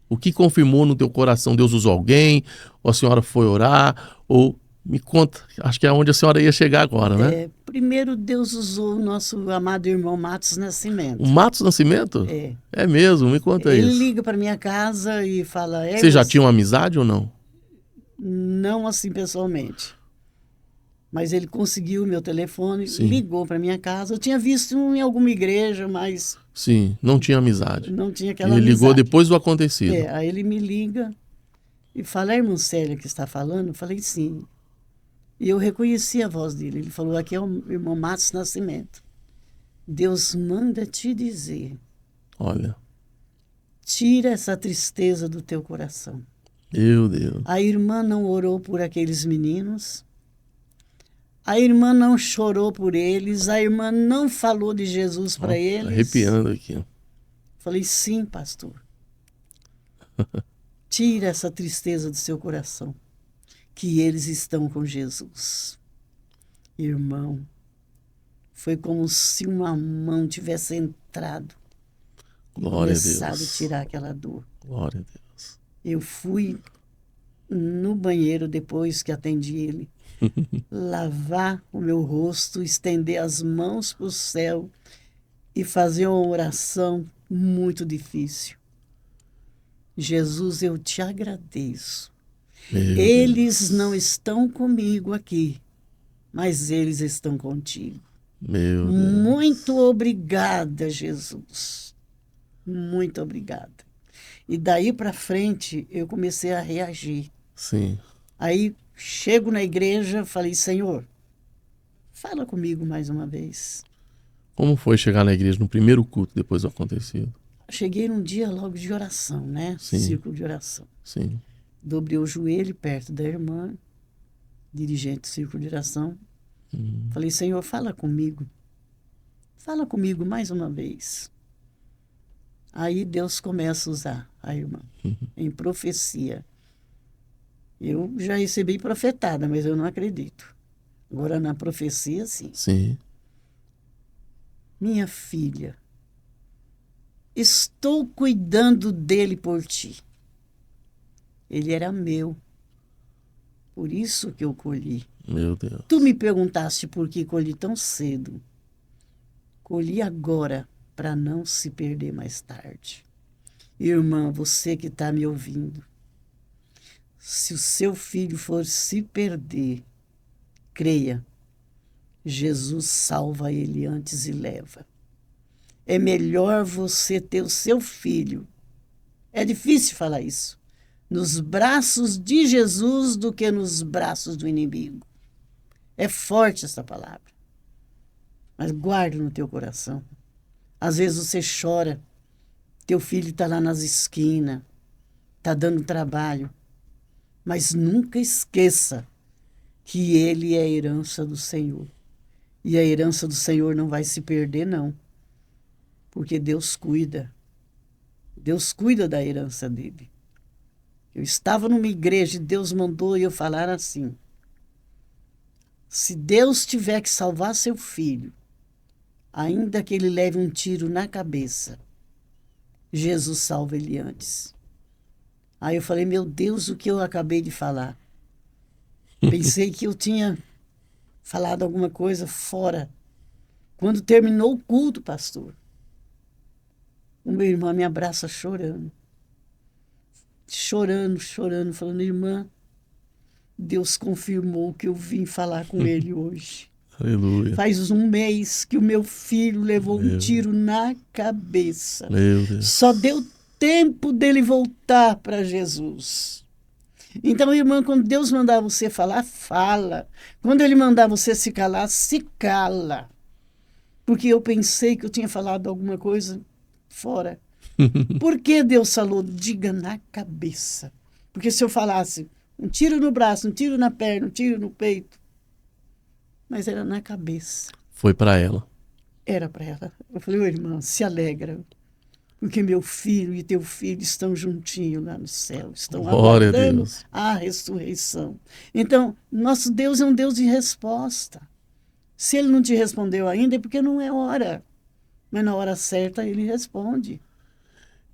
O que confirmou no teu coração? Deus usou alguém? Ou a senhora foi orar? Ou me conta, acho que é onde a senhora ia chegar agora, né? Primeiro Deus usou o nosso amado irmão Matos Nascimento. O Matos Nascimento? É mesmo, me conta isso. Ele liga para minha casa e fala... Vocês já tinham amizade ou não? Não assim pessoalmente. Mas ele conseguiu o meu telefone, Sim. ligou para minha casa. Eu tinha visto em alguma igreja, mas... Sim, não tinha amizade. Não tinha aquela Ele amizade. ligou depois do acontecido. Aí ele me liga e fala, a irmã Célia que está falando? Eu falei, sim. E eu reconheci a voz dele. Ele falou, aqui é o irmão Matos Nascimento. Deus manda te dizer. Olha. Tira essa tristeza do teu coração. Meu Deus. A irmã não orou por aqueles meninos. A irmã não chorou por eles. A irmã não falou de Jesus para eles. Arrepiando aqui. Falei, sim, pastor. Tira essa tristeza do seu coração. Que eles estão com Jesus. Irmão, foi como se uma mão tivesse entrado Glória e começado a Deus. a tirar aquela dor. Glória a Deus. Eu fui no banheiro depois que atendi ele, lavar o meu rosto, estender as mãos para o céu e fazer uma oração muito difícil. Jesus, eu te agradeço. Eles não estão comigo aqui, mas eles estão contigo. Meu Deus. Muito obrigada, Jesus. Muito obrigada. E daí para frente, eu comecei a reagir. Sim. Aí, chego na igreja, falei, Senhor, fala comigo mais uma vez. Como foi chegar na igreja no primeiro culto depois do acontecido? Cheguei num dia logo de oração, né? Sim. Círculo de oração. Sim. Dobrei o joelho perto da irmã, dirigente do círculo de oração. Falei, Senhor, fala comigo. Fala comigo mais uma vez. Aí Deus começa a usar a irmã em profecia. Eu já recebi profetada, mas eu não acredito. Agora na profecia, sim. Sim. Minha filha, estou cuidando dele por ti. Ele era meu. Por isso que eu colhi. Meu Deus. Tu me perguntaste por que colhi tão cedo. Colhi agora para não se perder mais tarde. Irmã, você que está me ouvindo, se o seu filho for se perder, creia, Jesus salva ele antes e leva. É melhor você ter o seu filho, é difícil falar isso, nos braços de Jesus do que nos braços do inimigo. É forte essa palavra, mas guarda no teu coração. Às vezes você chora, teu filho está lá nas esquinas, está dando trabalho, mas nunca esqueça que ele é a herança do Senhor. E a herança do Senhor não vai se perder, não. Porque Deus cuida. Deus cuida da herança dele. Eu estava numa igreja e Deus mandou eu falar assim: se Deus tiver que salvar seu filho, ainda que ele leve um tiro na cabeça, Jesus salva ele antes. Aí eu falei, meu Deus, o que eu acabei de falar? Pensei que eu tinha falado alguma coisa fora. Quando terminou o culto, pastor, o meu irmão me abraça chorando. Chorando, falando, irmã, Deus confirmou que eu vim falar com ele hoje. Aleluia. Faz um mês que o meu filho levou um tiro na cabeça. Meu Deus. Só deu tempo dele voltar para Jesus. Então, irmã, quando Deus mandar você falar, fala. Quando ele mandar você se calar, se cala. Porque eu pensei que eu tinha falado alguma coisa fora. Por que Deus falou? Diga na cabeça. Porque se eu falasse um tiro no braço, um tiro na perna, um tiro no peito, mas era na cabeça. Foi para ela. Era para ela. Eu falei, ô irmã, se alegra. Porque meu filho e teu filho estão juntinhos lá no céu. Estão Glória a aguardando Deus. a ressurreição. Então, nosso Deus é um Deus de resposta. Se ele não te respondeu ainda, é porque não é hora. Mas na hora certa ele responde.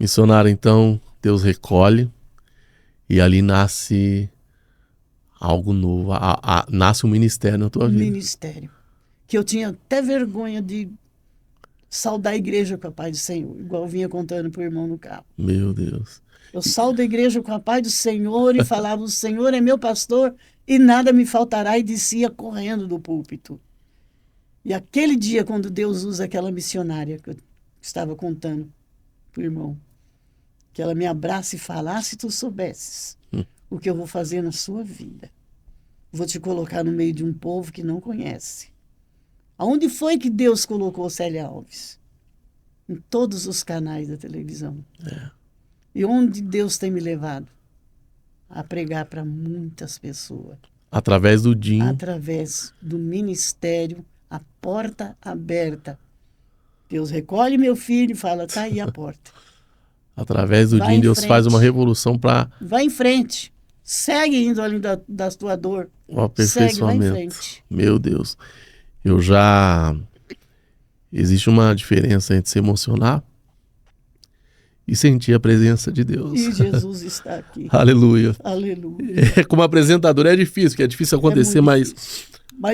Missionária, então, Deus recolhe e ali nasce algo novo. Nasce um ministério na tua vida. Ministério. Que eu tinha até vergonha de saudar a igreja com a paz do Senhor, igual eu vinha contando para o irmão no carro. Meu Deus. Eu saldo a igreja com a paz do Senhor e falava, o Senhor é meu pastor e nada me faltará, e descia correndo do púlpito. E aquele dia, quando Deus usa aquela missionária que eu estava contando para o irmão, que ela me abraça e fala, se tu soubesses o que eu vou fazer na sua vida, vou te colocar no meio de um povo que não conhece. Aonde foi que Deus colocou Célia Alves? Em todos os canais da televisão. É. E onde Deus tem me levado? A pregar para muitas pessoas. Através do Jim. Através do ministério, a porta aberta. Deus recolhe meu filho e fala, tá aí a porta. Através do Jim, Deus faz uma revolução para... Vai em frente. Segue indo além da tua dor. O aperfeiçoamento. Segue, vai em frente. Meu Deus. Existe uma diferença entre se emocionar e sentir a presença de Deus. E Jesus está aqui. Aleluia. Aleluia. Como apresentador é difícil, que é difícil acontecer, mas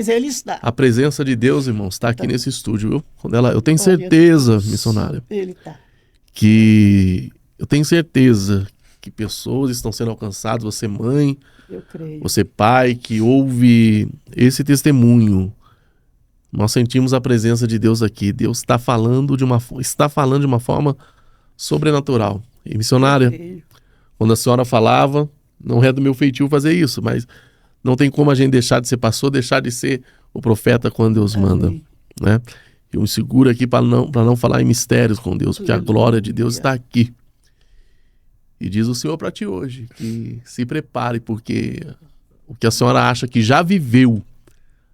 ele está. A presença de Deus, irmãos, está aqui nesse estúdio, viu? Eu tenho certeza, missionária, ele tá. Que eu tenho certeza que pessoas estão sendo alcançadas, você mãe, eu creio. Você pai, que ouve esse testemunho. Nós sentimos a presença de Deus aqui. Deus está falando de uma forma sobrenatural. E missionária, quando a senhora falava, não é do meu feitio fazer isso, mas não tem como a gente deixar de ser pastor, deixar de ser o profeta quando Deus manda, né? Eu me seguro aqui para não falar em mistérios com Deus, porque a glória de Deus está aqui. E diz o Senhor para ti hoje, que se prepare, porque o que a senhora acha que já viveu,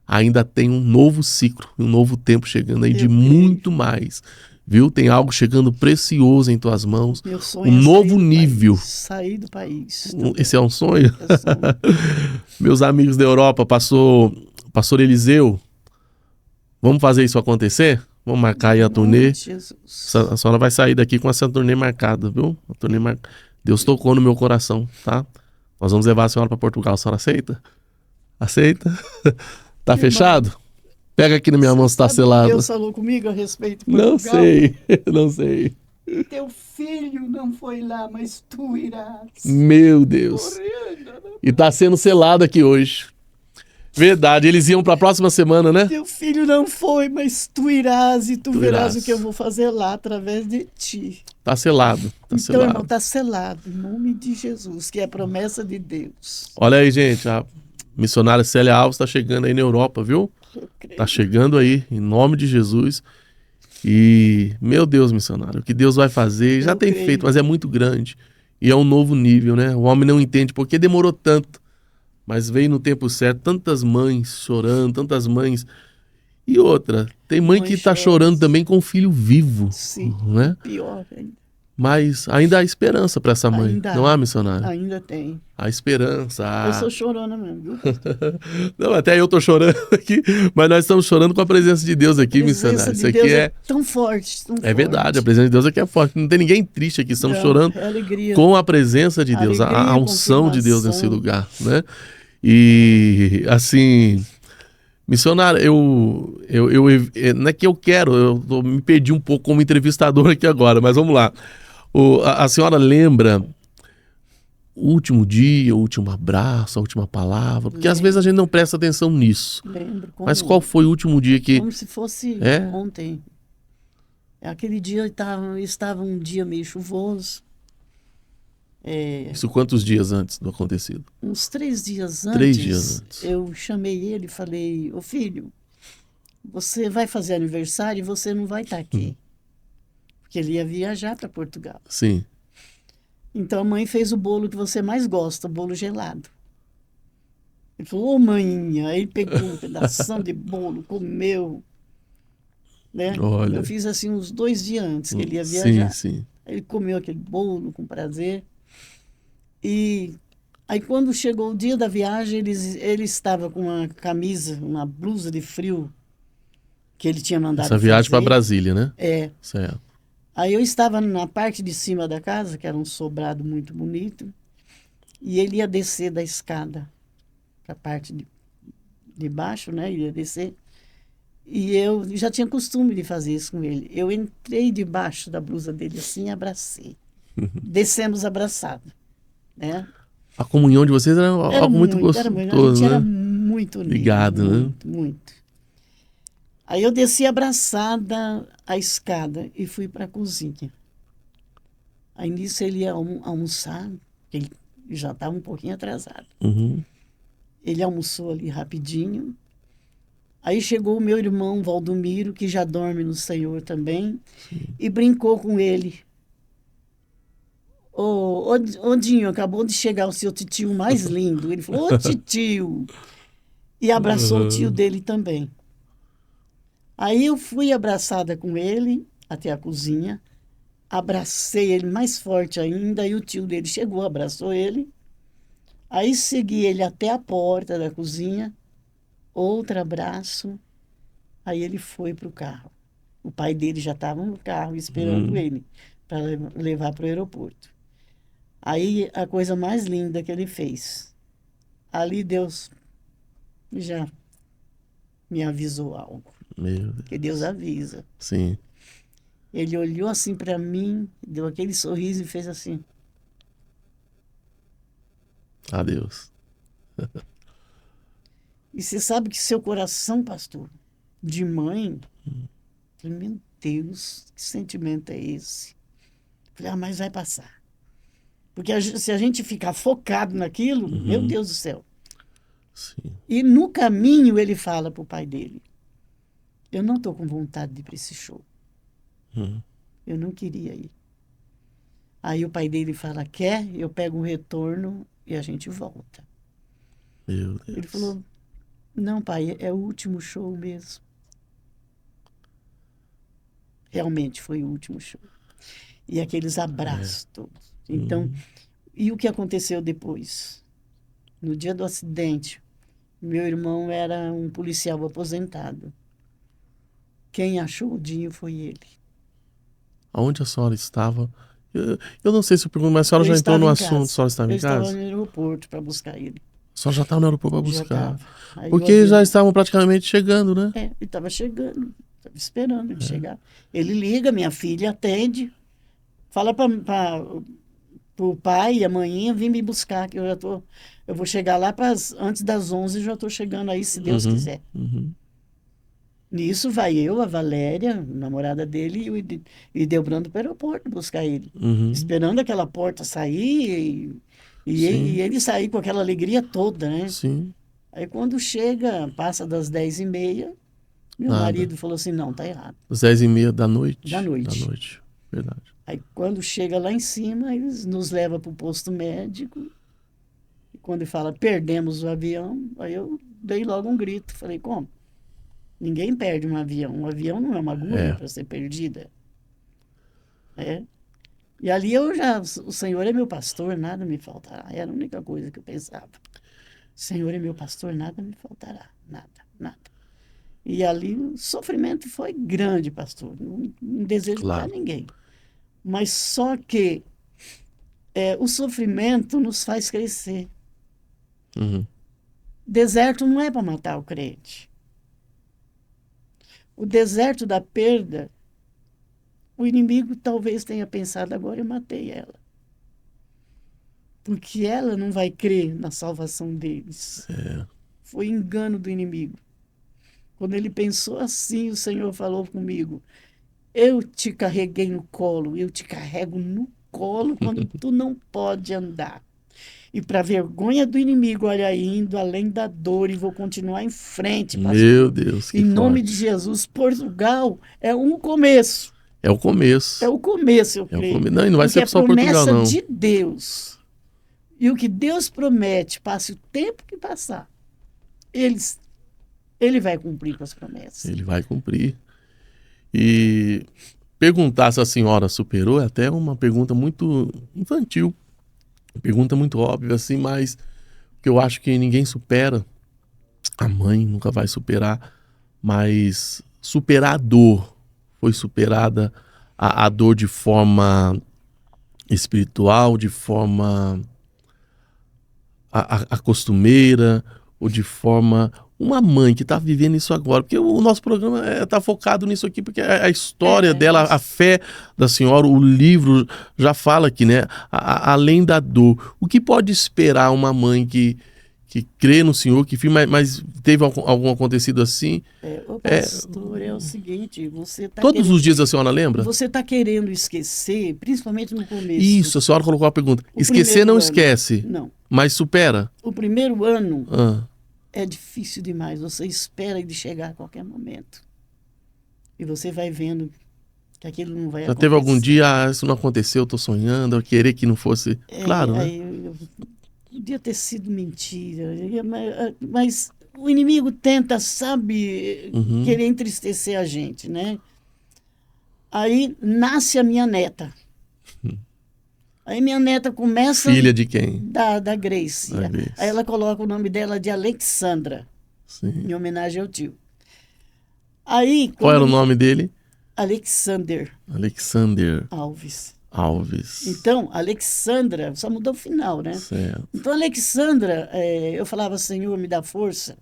ainda tem um novo ciclo, um novo tempo chegando aí de muito mais. Viu? Tem algo chegando precioso em tuas mãos. Meu sonho um novo nível. Sair do país. Esse é um sonho? Meus amigos da Europa, pastor Eliseu, vamos fazer isso acontecer? Vamos marcar aí a turnê. A senhora vai sair daqui com essa turnê marcada, viu? A turnê Deus tocou no meu coração, tá? Nós vamos levar a senhora para Portugal. A senhora aceita? Aceita? Tá fechado? Pega aqui na minha mão se tá selado. Deus falou comigo a respeito de Portugal. Não sei. Teu filho não foi lá, mas tu irás. Meu Deus. E tá sendo selado aqui hoje. Verdade, eles iam pra próxima semana, né? Teu filho não foi, mas tu irás e tu verás irás. o que eu vou fazer lá através de ti. Tá selado, tá Então, selado. irmão, está selado, em nome de Jesus, que é a promessa de Deus. Olha aí, gente, a missionária Célia Alves tá chegando aí na Europa, viu? Eu creio. Tá chegando aí, em nome de Jesus. E, meu Deus, missionário, o que Deus vai fazer, já Eu tem creio. feito, mas é muito grande. E é um novo nível, né? O homem não entende porque demorou tanto. Mas veio no tempo certo, tantas mães chorando, tantas mães. E outra, tem mãe que tá chorando também com o filho vivo, Sim, né? pior ainda. Mas ainda há esperança para essa mãe, Ainda não há, missionário? Ainda tem. Há esperança. Eu sou chorona mesmo, viu? Não, até eu tô chorando aqui, mas nós estamos chorando com a presença de Deus aqui, A presença missionário. de Isso aqui Deus é tão forte, tão É verdade, a presença de Deus aqui é forte. Não tem ninguém triste aqui, estamos Não, chorando é alegria. com a presença de Deus, a Alegria, unção de Deus nesse confirmação. lugar, né? E, assim, missionário, não é que eu quero, me perdi um pouco como entrevistador aqui agora, mas vamos lá. A senhora lembra o último dia, o último abraço, a última palavra? Porque às vezes a gente não presta atenção nisso. Lembro. Mas qual foi o último dia que... Como se fosse É? ontem. Aquele dia estava um dia meio chuvoso. Isso quantos dias antes do acontecido? Uns 3 dias 3 dias antes. eu chamei ele e falei, ô filho, você vai fazer aniversário e você não vai estar aqui. Porque ele ia viajar para Portugal. Sim. Então a mãe fez o bolo que você mais gosta, o bolo gelado. Ele falou, ô mãinha, aí ele pegou um pedação de bolo, comeu. Né? Olha. Eu fiz assim uns 2 dias antes que ele ia viajar. Sim. Ele comeu aquele bolo com prazer. E aí quando chegou o dia da viagem, ele estava com uma camisa, uma blusa de frio que ele tinha mandado Essa viagem para fazer. Brasília, né? É. Certo. Aí eu estava na parte de cima da casa, que era um sobrado muito bonito, e ele ia descer da escada para a parte de baixo, né? Ele ia descer. E eu já tinha costume de fazer isso com ele. Eu entrei debaixo da blusa dele assim e abracei. Descemos abraçados, né? A comunhão de vocês era algo muito gostoso, a gente né? era muito unido. Ligado, muito, né? muito. Aí eu desci abraçada a escada e fui para a cozinha. Aí nisso ele ia almoçar, porque ele já estava um pouquinho atrasado. Uhum. Ele almoçou ali rapidinho. Aí chegou o meu irmão Valdomiro, que já dorme no Senhor também, e brincou com ele. Ô Dinho, acabou de chegar o seu titio mais lindo. Ele falou, ô titio! E abraçou o tio dele também. Aí eu fui abraçada com ele até a cozinha, abracei ele mais forte ainda, e o tio dele chegou, abraçou ele. Aí segui ele até a porta da cozinha, outro abraço, aí ele foi para o carro. O pai dele já estava no carro esperando ele para levar para o aeroporto. Aí a coisa mais linda que ele fez, ali Deus já me avisou algo. Meu Deus. Porque Deus avisa. Sim. Ele olhou assim para mim, deu aquele sorriso e fez assim. Adeus. E você sabe que seu coração, pastor, de mãe, falei, meu Deus, que sentimento é esse? Falei, mas vai passar. Porque se a gente ficar focado naquilo, meu Deus do céu. Sim. E no caminho ele fala para o pai dele, eu não estou com vontade de ir para esse show. Eu não queria ir. Aí o pai dele fala, quer? Eu pego um retorno e a gente volta. Meu Deus. Ele falou, não, pai, é o último show mesmo. Realmente foi o último show. E aqueles abraços todos. Então, e o que aconteceu depois? No dia do acidente, meu irmão era um policial aposentado. Quem achou o Dinho foi ele. Aonde a senhora estava? Eu não sei se eu pergunto, mas a senhora já entrou no assunto. A senhora estava em casa? Eu estava no aeroporto para buscar ele. A senhora já estava no aeroporto para Já buscar. estava. Porque já estavam praticamente chegando, né? Ele estava chegando. Estava esperando ele chegar. Ele liga, minha filha atende. Fala para o pai e a mãe vir me buscar, que eu vou chegar lá antes das 11, já estou chegando aí, se Deus quiser. Nisso vai eu, a Valéria, namorada dele, e o Ideobrando para o aeroporto buscar ele. Esperando aquela porta sair e ele sair com aquela alegria toda, né? Sim. Aí quando chega, passa das 10h30, meu marido falou assim, não, tá errado. Às 10h30 da noite? Da noite. Da noite, verdade. Aí quando chega lá em cima, eles nos levam para o posto médico. E quando ele fala, perdemos o avião, aí eu dei logo um grito. Falei, como? Ninguém perde um avião. Um avião não é uma agulha para ser perdida. E ali o Senhor é meu pastor, nada me faltará. Era a única coisa que eu pensava. O Senhor é meu pastor, nada me faltará. Nada, nada. E ali o sofrimento foi grande, pastor. Não desejo para ninguém. Mas só que o sofrimento nos faz crescer. Deserto não é para matar o crente. O deserto da perda, o inimigo talvez tenha pensado, agora eu matei ela. Porque ela não vai crer na salvação deles. Foi engano do inimigo. Quando ele pensou assim, o Senhor falou comigo, eu te carreguei no colo, eu te carrego no colo quando tu não pode andar. E para vergonha do inimigo, olha aí, indo além da dor, e vou continuar em frente, pastor. Meu Deus, que Em nome forte. de Jesus, Portugal é um começo. É o começo. É o começo, eu creio. Não, e não vai ser só Portugal, não. Porque é promessa de Deus. E o que Deus promete, passe o tempo que passar, ele vai cumprir com as promessas. Ele vai cumprir. E perguntar se a senhora superou é até uma pergunta muito infantil. Pergunta muito óbvia, assim, mas que eu acho que ninguém supera. A mãe nunca vai superar, mas superar a dor. Foi superada a dor de forma espiritual, de forma a costumeira, ou de forma... Uma mãe que está vivendo isso agora, porque o nosso programa está focado nisso aqui, porque a história dela, a fé da senhora, o livro já fala aqui, né? Além da dor. O que pode esperar uma mãe que crê no Senhor, que mas teve algum acontecido assim? O pastor, é o seguinte, você tá todos os dias a senhora lembra? Você está querendo esquecer, principalmente no começo. Isso, a senhora colocou a pergunta. Esquecer não esquece, não. Mas supera? O primeiro ano... é difícil demais. Você espera ele chegar a qualquer momento. E você vai vendo que aquilo não vai acontecer. Já teve algum dia, isso não aconteceu, eu estou sonhando, eu querer que não fosse... Claro, né? Podia ter sido mentira. Mas o inimigo tenta, sabe, querer entristecer a gente, né? Aí nasce a minha neta. Aí minha neta começa... Filha de quem? Da Grace. Aí ela coloca o nome dela de Alexandra. Sim. Em homenagem ao tio. Aí, qual era o nome dele? Alexander Alves. Então, Alexandra, só mudou o final, né? Certo. Então, Alexandra, eu falava, Senhor, me dá força,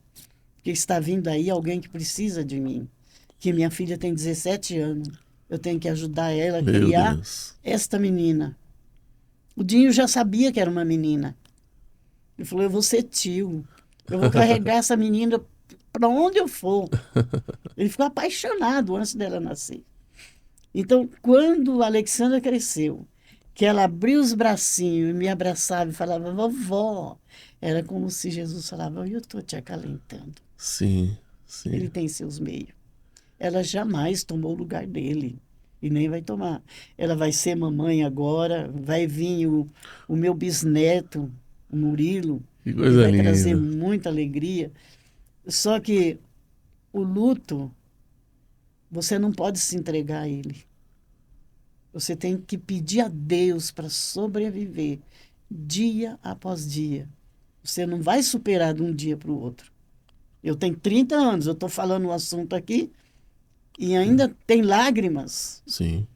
que está vindo aí alguém que precisa de mim. Que minha filha tem 17 anos. Eu tenho que ajudar ela a criar esta menina. O Dinho já sabia que era uma menina. Ele falou, eu vou ser tio. Eu vou carregar essa menina para onde eu for. Ele ficou apaixonado antes dela nascer. Então, quando a Alexandra cresceu, que ela abriu os bracinhos e me abraçava e falava, vovó, era como se Jesus falava, eu estou te acalentando. Sim, sim. Ele tem seus meios. Ela jamais tomou o lugar dele. E nem vai tomar. Ela vai ser mamãe agora, vai vir o meu bisneto, o Murilo, que coisa vai linda. Trazer muita alegria. Só que o luto, você não pode se entregar a ele. Você tem que pedir a Deus para sobreviver dia após dia. Você não vai superar de um dia para o outro. Eu tenho 30 anos, eu estou falando um assunto aqui, e ainda tem lágrimas. Sim.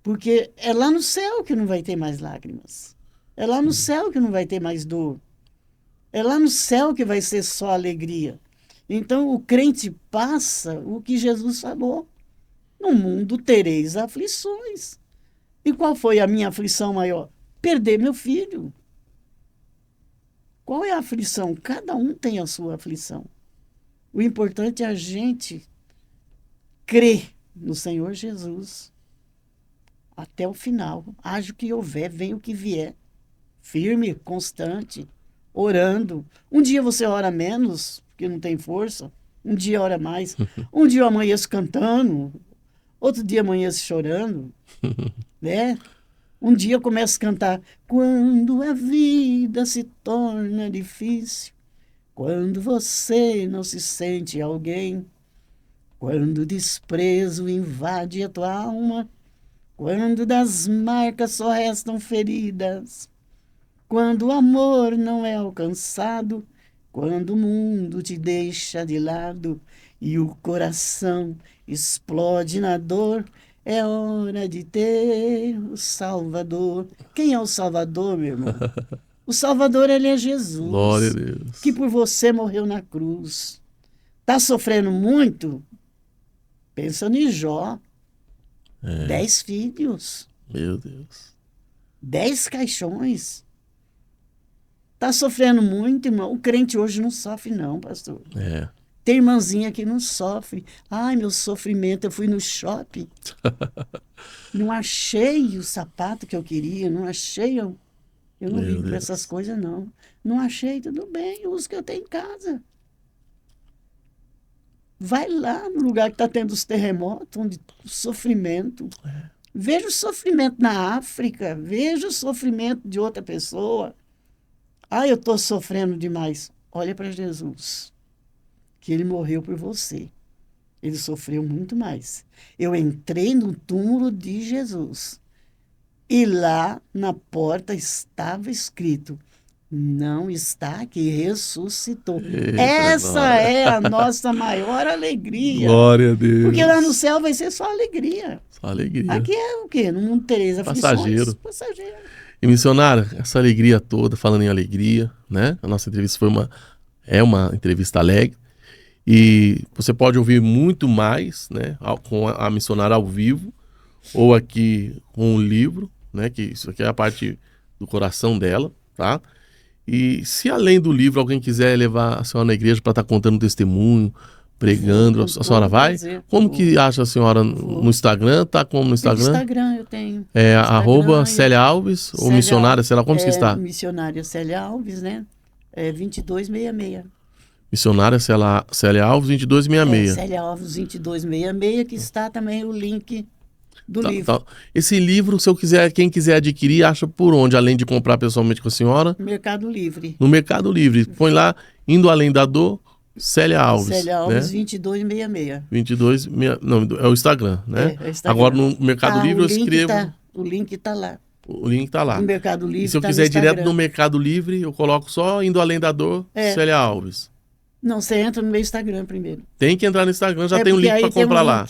Porque é lá no céu que não vai ter mais lágrimas. É lá no céu que não vai ter mais dor. É lá no céu que vai ser só alegria. Então, o crente passa o que Jesus falou. No mundo tereis aflições. E qual foi a minha aflição maior? Perder meu filho. Qual é a aflição? Cada um tem a sua aflição. O importante é a gente crer no Senhor Jesus até o final. Haja o que houver, venha o que vier. Firme, constante, orando. Um dia você ora menos, porque não tem força. Um dia ora mais. Um dia eu amanheço cantando. Outro dia amanheço chorando. Né? Um dia eu começo a cantar. Quando a vida se torna difícil, quando você não se sente alguém, quando o desprezo invade a tua alma, quando das marcas só restam feridas, quando o amor não é alcançado, quando o mundo te deixa de lado e o coração explode na dor, é hora de ter o Salvador. Quem é o Salvador, meu irmão? O Salvador, ele é Jesus. Glória a Deus. Que por você morreu na cruz. Tá sofrendo muito? Pensa em Jó. 10 filhos. Meu Deus. 10 caixões. Tá sofrendo muito, irmão? O crente hoje não sofre, não, pastor. É. Tem irmãzinha que não sofre. Ai, meu sofrimento, eu fui no shopping. Não achei o sapato que eu queria, não achei. Eu não ligo para essas coisas, não. Não achei, tudo bem, uso o que eu tenho em casa. Vai lá no lugar que está tendo os terremotos, onde o sofrimento. Veja o sofrimento na África, veja o sofrimento de outra pessoa. Ah, eu estou sofrendo demais. Olha para Jesus, que ele morreu por você. Ele sofreu muito mais. Eu entrei no túmulo de Jesus. E lá na porta estava escrito: não está aqui, ressuscitou. Eita, essa glória. é a nossa maior alegria. Glória a Deus. Porque lá no céu vai ser só alegria. Só alegria. Aqui é o quê? Não tereis aflições. Passageiro. Passageiro. E missionária, essa alegria toda, falando em alegria, né? A nossa entrevista é uma entrevista alegre. E você pode ouvir muito mais, né? Com a missionária ao vivo, ou aqui com um livro, né? Que isso aqui é a parte do coração dela, tá? E se além do livro alguém quiser levar a senhora na igreja para estar contando um testemunho, pregando, a senhora vai? Como que acha a senhora no Instagram? Tá como no Instagram? No Instagram eu tenho. É Instagram, @Célia Alves ou missionária, sei lá, como que está? Missionária Célia Alves, né? É 2266. Missionária Célia Alves 2266. Célia Alves 2266, que está também o link do livro. Tá. Esse livro, se eu quiser, quem quiser adquirir, acha por onde, além de comprar pessoalmente com a senhora? Mercado Livre. No Mercado Livre. Põe lá, Indo Além da Dor, Célia Alves. Célia Alves, né? 2266. 22, não, é o Instagram, né? É o Instagram. Agora no Mercado Livre eu escrevo. O link está lá. O link tá lá. No Mercado Livre. E se eu quiser ir direto no Mercado Livre, eu coloco só Indo Além da Dor, Célia Alves. Não, você entra no meu Instagram primeiro. Tem que entrar no Instagram, já tem um link para comprar lá.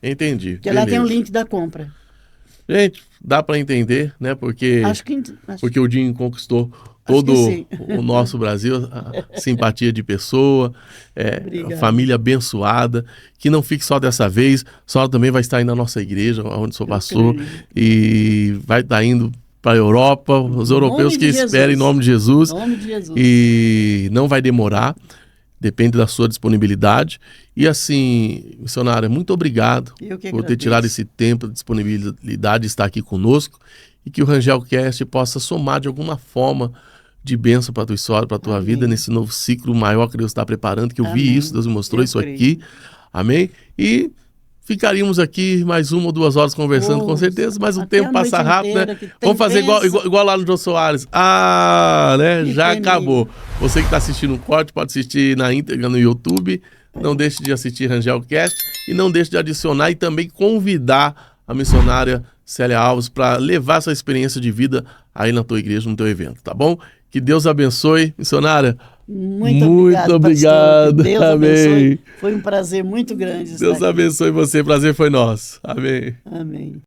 Entendi. Porque lá tem o link da compra. Gente, dá para entender, né? Porque o Dinho conquistou todo o nosso Brasil, a simpatia de pessoa, a família abençoada, que não fique só dessa vez, só também vai estar aí na nossa igreja, onde o senhor passou, e vai estar indo para a Europa, os europeus que esperem em nome de Jesus, e não vai demorar. Depende da sua disponibilidade. E assim, missionária, muito obrigado por ter tirado esse tempo, disponibilidade de estar aqui conosco, e que o Rangel Cast possa somar de alguma forma de bênção para a tua história, para a tua vida, nesse novo ciclo maior que Deus está preparando, que eu vi isso, Deus me mostrou isso aqui. Amém? E ficaríamos aqui mais 1 ou 2 horas conversando, com certeza, mas o tempo passa rápido, né? Vamos fazer igual lá no Jô Soares. Né? Já acabou. Você que está assistindo o corte, pode assistir na íntegra no YouTube. Não deixe de assistir Rangel Cast e não deixe de adicionar e também convidar a missionária Célia Alves para levar essa experiência de vida aí na tua igreja, no teu evento, tá bom? Que Deus abençoe, missionária. Muito obrigado. Deus abençoe. Foi um prazer muito grande. Deus abençoe você, prazer foi nosso. Amém. Amém.